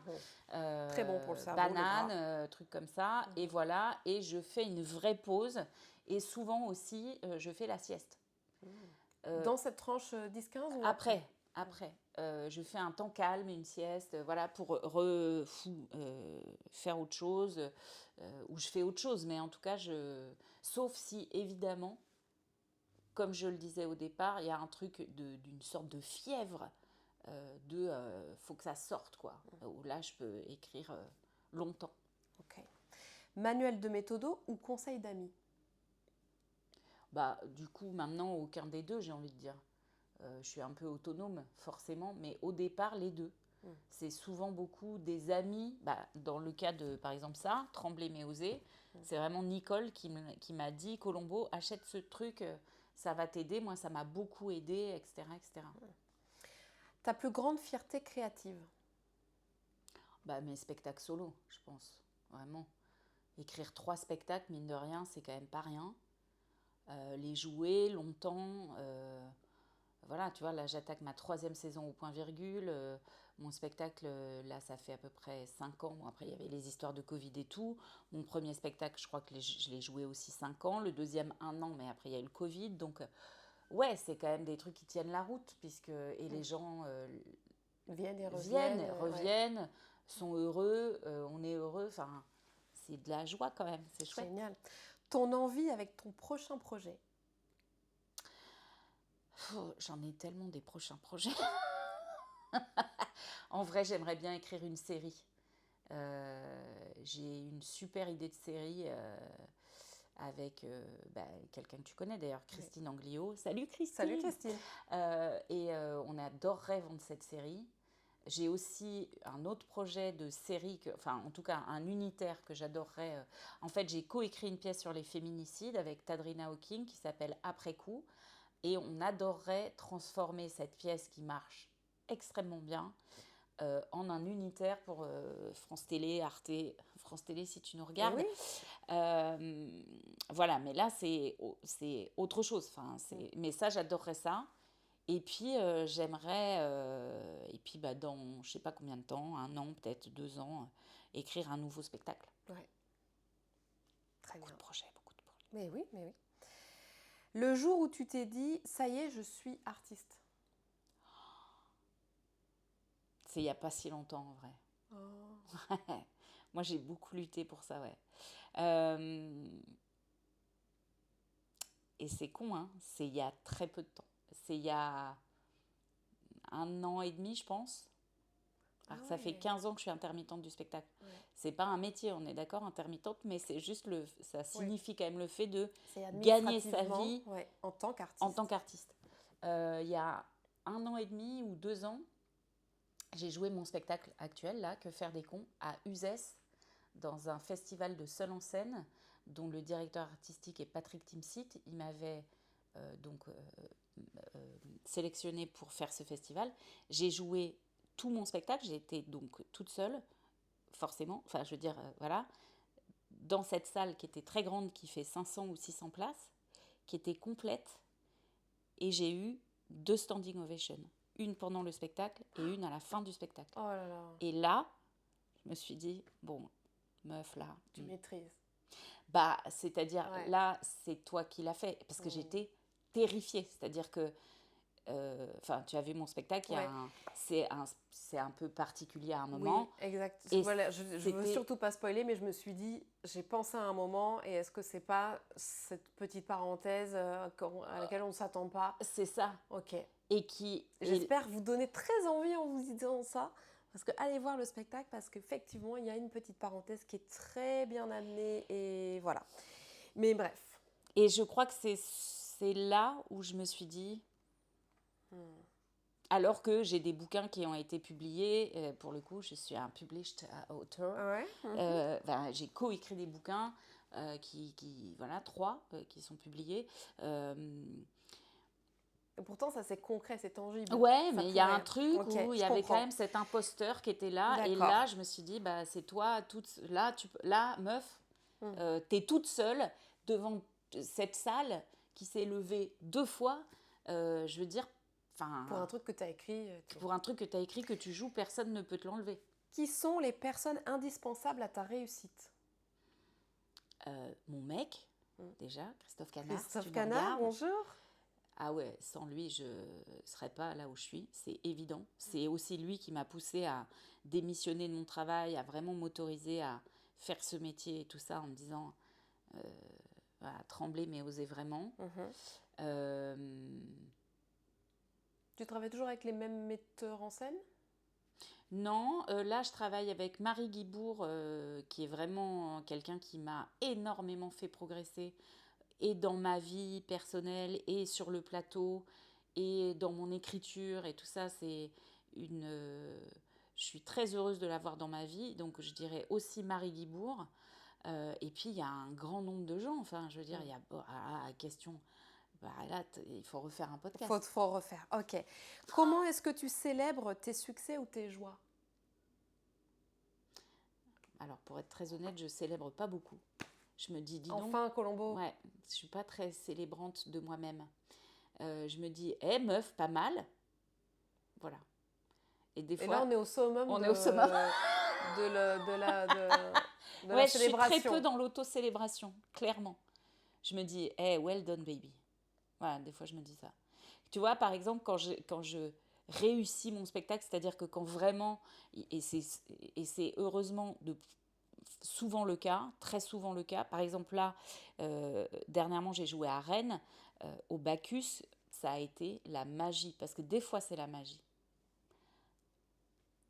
Très bon pour le cerveau, le banane, trucs comme ça. Et voilà, et je fais une vraie pause. Et souvent aussi, je fais la sieste. Dans cette tranche 10-15 ou Après, je fais un temps calme, une sieste, voilà, pour faire autre chose, ou je fais autre chose, mais en tout cas, sauf si, évidemment, comme je le disais au départ, il y a un truc d'une sorte de fièvre faut que ça sorte, quoi. Où là, je peux écrire longtemps. Ok. Manuel de méthodo ou conseil d'amis? Bah, du coup, maintenant, aucun des deux, j'ai envie de dire. Je suis un peu autonome, forcément, mais au départ, les deux. C'est souvent beaucoup des amis. Bah, dans le cas de, par exemple, ça, Trembler mais oser, c'est vraiment Nicole qui m'a dit, Colombo, achète ce truc, ça va t'aider. Moi, ça m'a beaucoup aidé, etc., etc. Ta plus grande fierté créative? Bah, mes spectacles solo, je pense, vraiment. Écrire 3 spectacles, mine de rien, c'est quand même pas rien. Les jouer longtemps, voilà, tu vois, là j'attaque ma 3e saison au point virgule. Mon spectacle, là, ça fait à peu près 5 ans. Bon, après, il y avait les histoires de Covid et tout. Mon premier spectacle, je crois que je l'ai joué aussi 5 ans. Le deuxième, 1 an, mais après, il y a eu le Covid. Donc, ouais, c'est quand même des trucs qui tiennent la route. Et les gens Viennent et viennent, reviennent. reviennent, sont heureux, on est heureux. Enfin, c'est de la joie quand même, c'est chouette. Génial. Ton envie avec ton prochain projet? J'en ai tellement des prochains projets. En vrai, j'aimerais bien écrire une série. J'ai une super idée de série avec quelqu'un que tu connais d'ailleurs, Christine Anglio. Salut Christine. Salut Christine. On adorerait vendre cette série. J'ai aussi un autre projet de série, en tout cas un unitaire que j'adorerais. En fait, j'ai coécrit une pièce sur les féminicides avec Tadrina Hawking qui s'appelle Après coup. Et on adorerait transformer cette pièce qui marche extrêmement bien en un unitaire pour France Télé, Arte, France Télé si tu nous regardes. Oui. Voilà, mais là c'est autre chose. Mais ça, j'adorerais ça. Et puis j'aimerais, dans je sais pas combien de temps, 1 an, peut-être 2 ans, écrire un nouveau spectacle. Ouais. Très bien. Beaucoup de projets. Mais oui, mais oui. Le jour où tu t'es dit, ça y est, je suis artiste. C'est il n'y a pas si longtemps en vrai. Oh. Moi j'ai beaucoup lutté pour ça, ouais. Et c'est con, hein, c'est il y a très peu de temps. C'est il y a 1 an et demi, je pense. Alors ça fait 15 ans que je suis intermittente du spectacle. Ouais. C'est pas un métier, on est d'accord, intermittente, mais c'est juste ça signifie quand même le fait de gagner sa vie en tant qu'artiste. En tant qu'artiste. Il y a 1 an et demi ou 2 ans, j'ai joué mon spectacle actuel, là, Que faire des cons, à Uzès, dans un festival de seul en scène, dont le directeur artistique est Patrick Timsit. Il m'avait sélectionné pour faire ce festival. J'ai joué tout mon spectacle, j'ai été donc toute seule, forcément, voilà, dans cette salle qui était très grande, qui fait 500 ou 600 places, qui était complète, et j'ai eu 2 standing ovations, une pendant le spectacle et une à la fin du spectacle. Oh là là. Et là, je me suis dit, bon, meuf, là... Tu maîtrises. Bah, c'est-à-dire, là, c'est toi qui l'as fait, parce que j'étais terrifiée, c'est-à-dire que tu as vu mon spectacle, c'est un peu particulier à un moment. Oui, exact. Et voilà, je ne veux surtout pas spoiler, mais je me suis dit, j'ai pensé à un moment, et est-ce que c'est pas cette petite parenthèse à laquelle on ne s'attend pas? C'est ça. Ok. Et j'espère vous donner très envie en vous disant ça, parce que allez voir le spectacle, parce qu'effectivement, il y a une petite parenthèse qui est très bien amenée, et voilà. Mais bref. Et je crois que c'est là où je me suis dit... Alors que j'ai des bouquins qui ont été publiés, pour le coup, je suis un published author. Ouais. J'ai co-écrit des bouquins, 3 qui sont publiés. Et pourtant, ça c'est concret, c'est tangible. Ouais, mais il y a un truc où il y avait quand même cet imposteur qui était là. D'accord. Et là, je me suis dit, c'est toi, là, meuf, t'es toute seule devant cette salle qui s'est levée 2 fois. Je veux dire, pour un truc que tu as écrit. Pour un truc que tu as écrit, que tu joues, personne ne peut te l'enlever. Qui sont les personnes indispensables à ta réussite? Mon mec, déjà, Christophe Canard. Christophe Canard, bonjour. Ah ouais, sans lui, je ne serais pas là où je suis, c'est évident. C'est aussi lui qui m'a poussée à démissionner de mon travail, à vraiment m'autoriser à faire ce métier et tout ça, en me disant, voilà, trembler mais oser vraiment. Mhm. Euh, Tu travailles toujours avec les mêmes metteurs en scène? non, là je travaille avec Marie Guibourg, qui est vraiment quelqu'un qui m'a énormément fait progresser, et dans ma vie personnelle, et sur le plateau, et dans mon écriture, et tout ça. Je suis très heureuse de l'avoir dans ma vie, donc je dirais aussi Marie Guibourg. Et puis il y a un grand nombre de gens, enfin je veux dire, il y a question, bah, là il faut refaire un podcast. Faut refaire. Ok. Comment est-ce que tu célèbres tes succès ou tes joies? Alors pour être très honnête, je célèbre pas beaucoup. Je me dis, dis donc, Enfin, Colombo. ouais, je suis pas très célébrante de moi-même. Je me dis, meuf, pas mal. Voilà. Et des Et fois, là, on est au summum on de, est au summum. de la Ouais, je suis célébration. très peu dans l'auto-célébration, clairement. Je me dis, well done, baby. Voilà, des fois, je me dis ça. Tu vois, par exemple, quand je réussis mon spectacle, c'est-à-dire que quand vraiment, et c'est heureusement souvent le cas, très souvent le cas. Par exemple, là, dernièrement, j'ai joué à Rennes, au Bacchus. Ça a été la magie, parce que des fois, c'est la magie.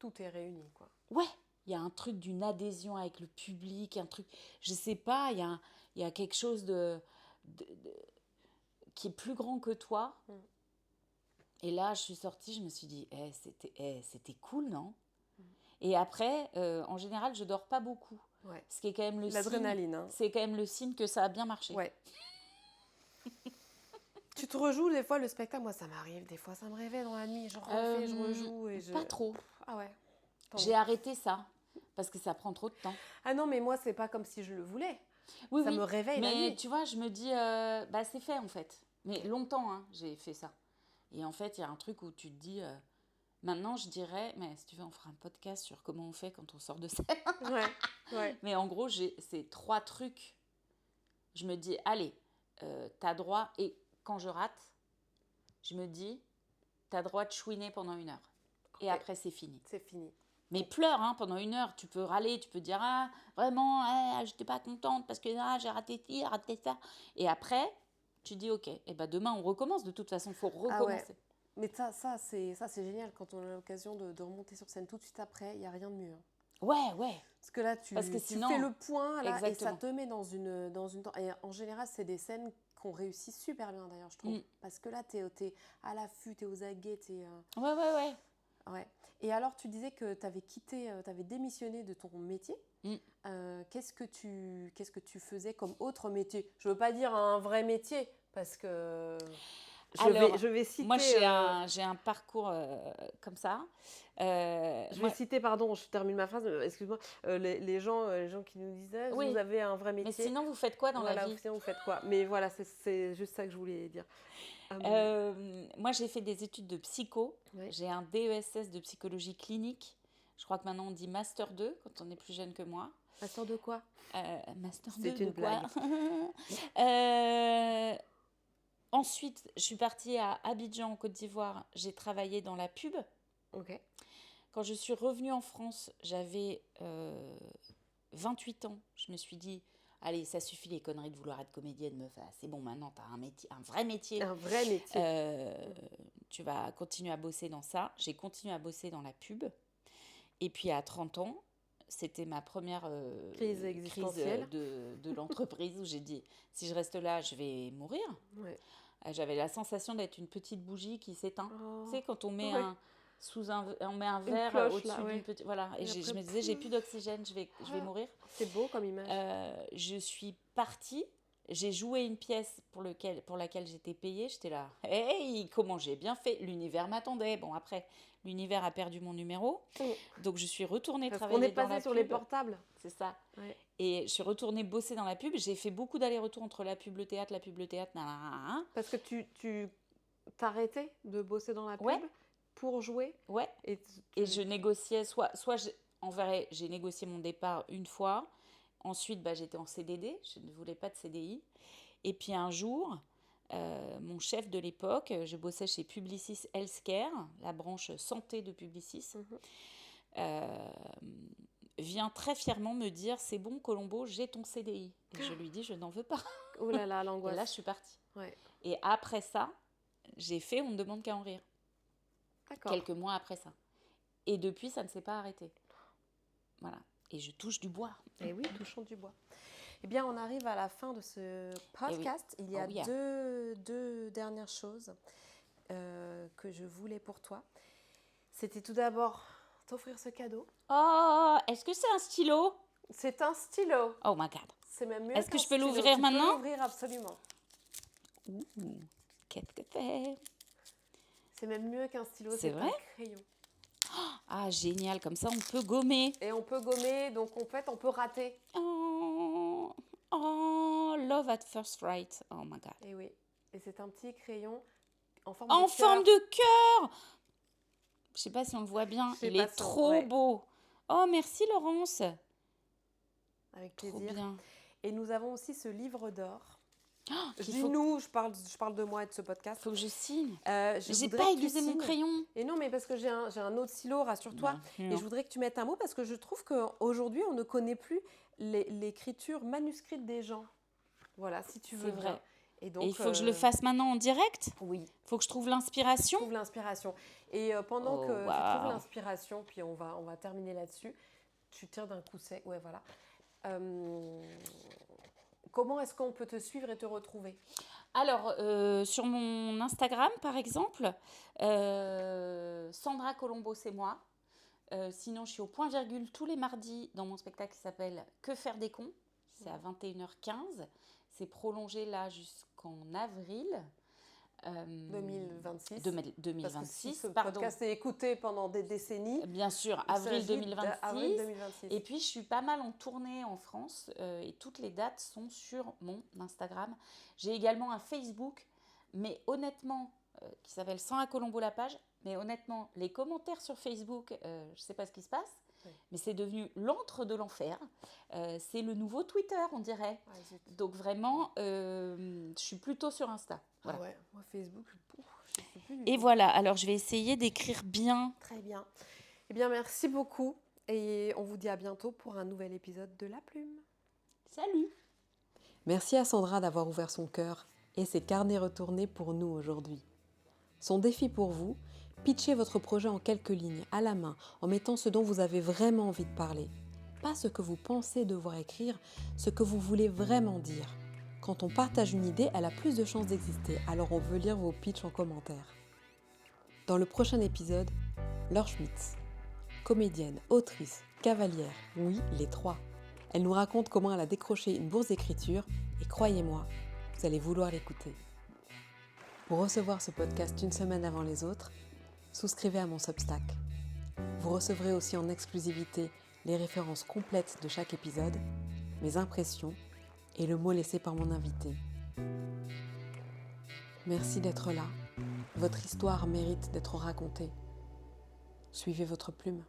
Tout est réuni, quoi. Ouais, il y a un truc d'une adhésion avec le public, un truc, je sais pas, il y a quelque chose qui est plus grand que toi. Mm. Et là, je suis sortie, je me suis dit, c'était cool, non? Et après, en général, je dors pas beaucoup. Ouais. Ce qui est quand même le signe. L'adrénaline, hein. C'est quand même le signe que ça a bien marché. Ouais. Tu te rejoues des fois le spectacle? Moi, ça m'arrive. Des fois, ça me réveille dans la nuit. Je refais, je rejoue. Pas trop. Ah ouais. J'ai arrêté ça, parce que ça prend trop de temps. Ah non, mais moi, c'est pas comme si je le voulais. Oui, ça me réveille la mais nuit. tu vois, je me dis, bah c'est fait en fait. Mais longtemps, hein, j'ai fait ça. Et en fait, il y a un truc où tu te dis, maintenant je dirais, mais si tu veux, on fera un podcast sur comment on fait quand on sort de scène. Ouais. Mais en gros, j'ai ces 3 trucs. Je me dis, allez, t'as droit, et quand je rate, je me dis, t'as droit de chouiner pendant 1 heure. Et après, c'est fini. C'est fini. Mais pleure, hein, pendant 1 heure. Tu peux râler, tu peux dire, ah, vraiment, j'étais pas contente parce que j'ai raté ci, raté ça. Et après, tu dis, ok, et ben demain, on recommence. De toute façon, il faut recommencer. Ah ouais. Mais ça c'est génial quand on a l'occasion de remonter sur scène tout de suite après. Il n'y a rien de mieux. Hein. Ouais. Parce que là, Parce que tu sinon, fais le point là, et ça exactement. te met dans une... Et en général, c'est des scènes qu'on réussit super bien d'ailleurs, je trouve. Mm. Parce que là, t'es à l'affût, t'es aux aguets, Ouais. Ouais. Et alors, tu disais que t'avais démissionné de ton métier. Mm. Qu'est-ce que tu faisais comme autre métier? Je veux pas dire un vrai métier, parce que je vais citer... Moi, j'ai un parcours comme ça. Je vais citer, pardon, je termine ma phrase, excuse-moi, les gens qui nous disaient, Oui. vous avez un vrai métier. Mais sinon, vous faites quoi dans la vie? Sinon, vous faites quoi? Mais voilà, c'est juste ça que je voulais dire. Moi, j'ai fait des études de psycho. Oui. J'ai un DESS de psychologie clinique. Je crois que maintenant, on dit Master 2 quand on est plus jeune que moi. Master de quoi? Master 2 C'est une de quoi? blague. Ensuite, je suis partie à Abidjan, en Côte d'Ivoire. J'ai travaillé dans la pub. Ok. Quand je suis revenue en France, j'avais 28 ans. Je me suis dit, allez, ça suffit les conneries de vouloir être comédienne, meuf. C'est bon, maintenant, tu as un métier, un vrai métier. Un vrai métier. Tu vas continuer à bosser dans ça. J'ai continué à bosser dans la pub. Et puis, à 30 ans, c'était ma première crise existentielle de l'entreprise où j'ai dit, si je reste là, je vais mourir. Ouais. J'avais la sensation d'être une petite bougie qui s'éteint. Oh. Tu sais, quand on met on met un Une verre cloche, au-dessus là, ouais. d'une petite... Voilà, et Et je après, me disais, j'ai plus d'oxygène, je vais mourir. C'est beau comme image. Je suis partie, j'ai joué une pièce pour laquelle j'étais payée. J'étais là, hey, comment j'ai bien fait. L'univers m'attendait. Bon, après, l'univers a perdu mon numéro. Donc, je suis retournée travailler dans la pub. Parce qu'on est passé sur les portables. C'est ça. Ouais. Et je suis retournée bosser dans la pub. J'ai fait beaucoup d'allers-retours entre la pub, le théâtre, Parce que tu t'arrêtais de bosser dans la pub pour jouer. Ouais. Et je négociais, en vrai, j'ai négocié mon départ une fois. Ensuite, j'étais en CDD, je ne voulais pas de CDI. Et puis un jour, mon chef de l'époque, je bossais chez Publicis Healthcare, la branche santé de Publicis. vient très fièrement me dire « C'est bon, Colombo, j'ai ton CDI ». Et je lui dis « Je n'en veux pas ». Oh là là, Et l'angoisse. là, je suis partie. Ouais. Et après ça, j'ai fait « On ne demande qu'à en rire ». D'accord. Quelques mois après ça. Et depuis, ça ne s'est pas arrêté. Voilà. Et je touche du bois. Et oui, touchons du bois. Eh bien, on arrive à la fin de ce podcast. Il y a Oh yeah. deux dernières choses que je voulais pour toi. C'était tout d'abord t'offrir ce cadeau. Oh, est-ce que c'est un stylo? C'est un stylo. Oh my God. C'est même mieux Est-ce que qu'un je peux stylo. l'ouvrir Tu maintenant? peux l'ouvrir absolument. Ouh, qu'est-ce que c'est? C'est même mieux qu'un stylo. C'est vrai? un crayon. Ah, génial. Comme ça, on peut gommer. Et on peut gommer, donc en fait, on peut rater. Oh, oh, love at first sight. Oh my God. Et oui. Et c'est un petit crayon en forme En de forme cœur. de cœur. Je sais pas si on le voit bien. Je sais Il pas est si on- trop ouais. beau. Oh, merci Laurence. Avec Trop plaisir. bien. Et nous avons aussi ce livre d'or. Je il dis faut- nous, je parle de moi et de ce podcast. Faut que je signe. Je J'ai voudrais pas que tu aiguisé mon signes. crayon. Et non, mais parce que j'ai un autre stylo, rassure-toi. Non. Et je voudrais que tu mettes un mot parce que je trouve qu'aujourd'hui, on ne connaît plus l'écriture manuscrite des gens. Voilà, si tu veux. C'est vrai. bien. Et donc, Et il faut que je le fasse maintenant en direct. Oui, Faut que je trouve l'inspiration. trouve l'inspiration. Et pendant Oh, que tu waouh. trouves l'inspiration, puis on va terminer là-dessus, tu tires d'un coup sec. Ouais, voilà. Comment est-ce qu'on peut te suivre et te retrouver? Alors, sur mon Instagram, par exemple, Sandra Colombo, c'est moi. Sinon, je suis au point virgule tous les mardis dans mon spectacle qui s'appelle Que faire des cons. C'est à 21h15. C'est prolongé là jusqu'en avril. 2026. 2026, Parce que si ce pardon. podcast est écouté pendant des décennies, Bien sûr, il avril s'agit 2026. d'avril 2026. Et puis, je suis pas mal en tournée en France et toutes les dates sont sur mon Instagram. J'ai également un Facebook, mais honnêtement, qui s'appelle Sandra Colombo la page. Mais honnêtement, les commentaires sur Facebook, je sais pas ce qui se passe, Oui. mais c'est devenu l'antre de l'enfer. C'est le nouveau Twitter, on dirait. Ah, zut. Donc vraiment, je suis plutôt sur Insta. Voilà. Ah ouais, moi Facebook, je sais plus du Et tout. voilà, alors je vais essayer d'écrire bien. Très bien. Eh bien, merci beaucoup. Et on vous dit à bientôt pour un nouvel épisode de La Plume. Salut! Merci à Sandra d'avoir ouvert son cœur et ses carnets retournés pour nous aujourd'hui. Son défi pour vous, pitchez votre projet en quelques lignes, à la main, en mettant ce dont vous avez vraiment envie de parler. Pas ce que vous pensez devoir écrire, ce que vous voulez vraiment dire. Quand on partage une idée, elle a plus de chances d'exister, alors on veut lire vos pitchs en commentaire. Dans le prochain épisode, Laure Schmitz, comédienne, autrice, cavalière, oui, les trois. Elle nous raconte comment elle a décroché une bourse d'écriture et croyez-moi, vous allez vouloir l'écouter. Pour recevoir ce podcast une semaine avant les autres, souscrivez à mon Substack. Vous recevrez aussi en exclusivité les références complètes de chaque épisode, mes impressions et le mot laissé par mon invité. Merci d'être là. Votre histoire mérite d'être racontée. Suivez votre plume.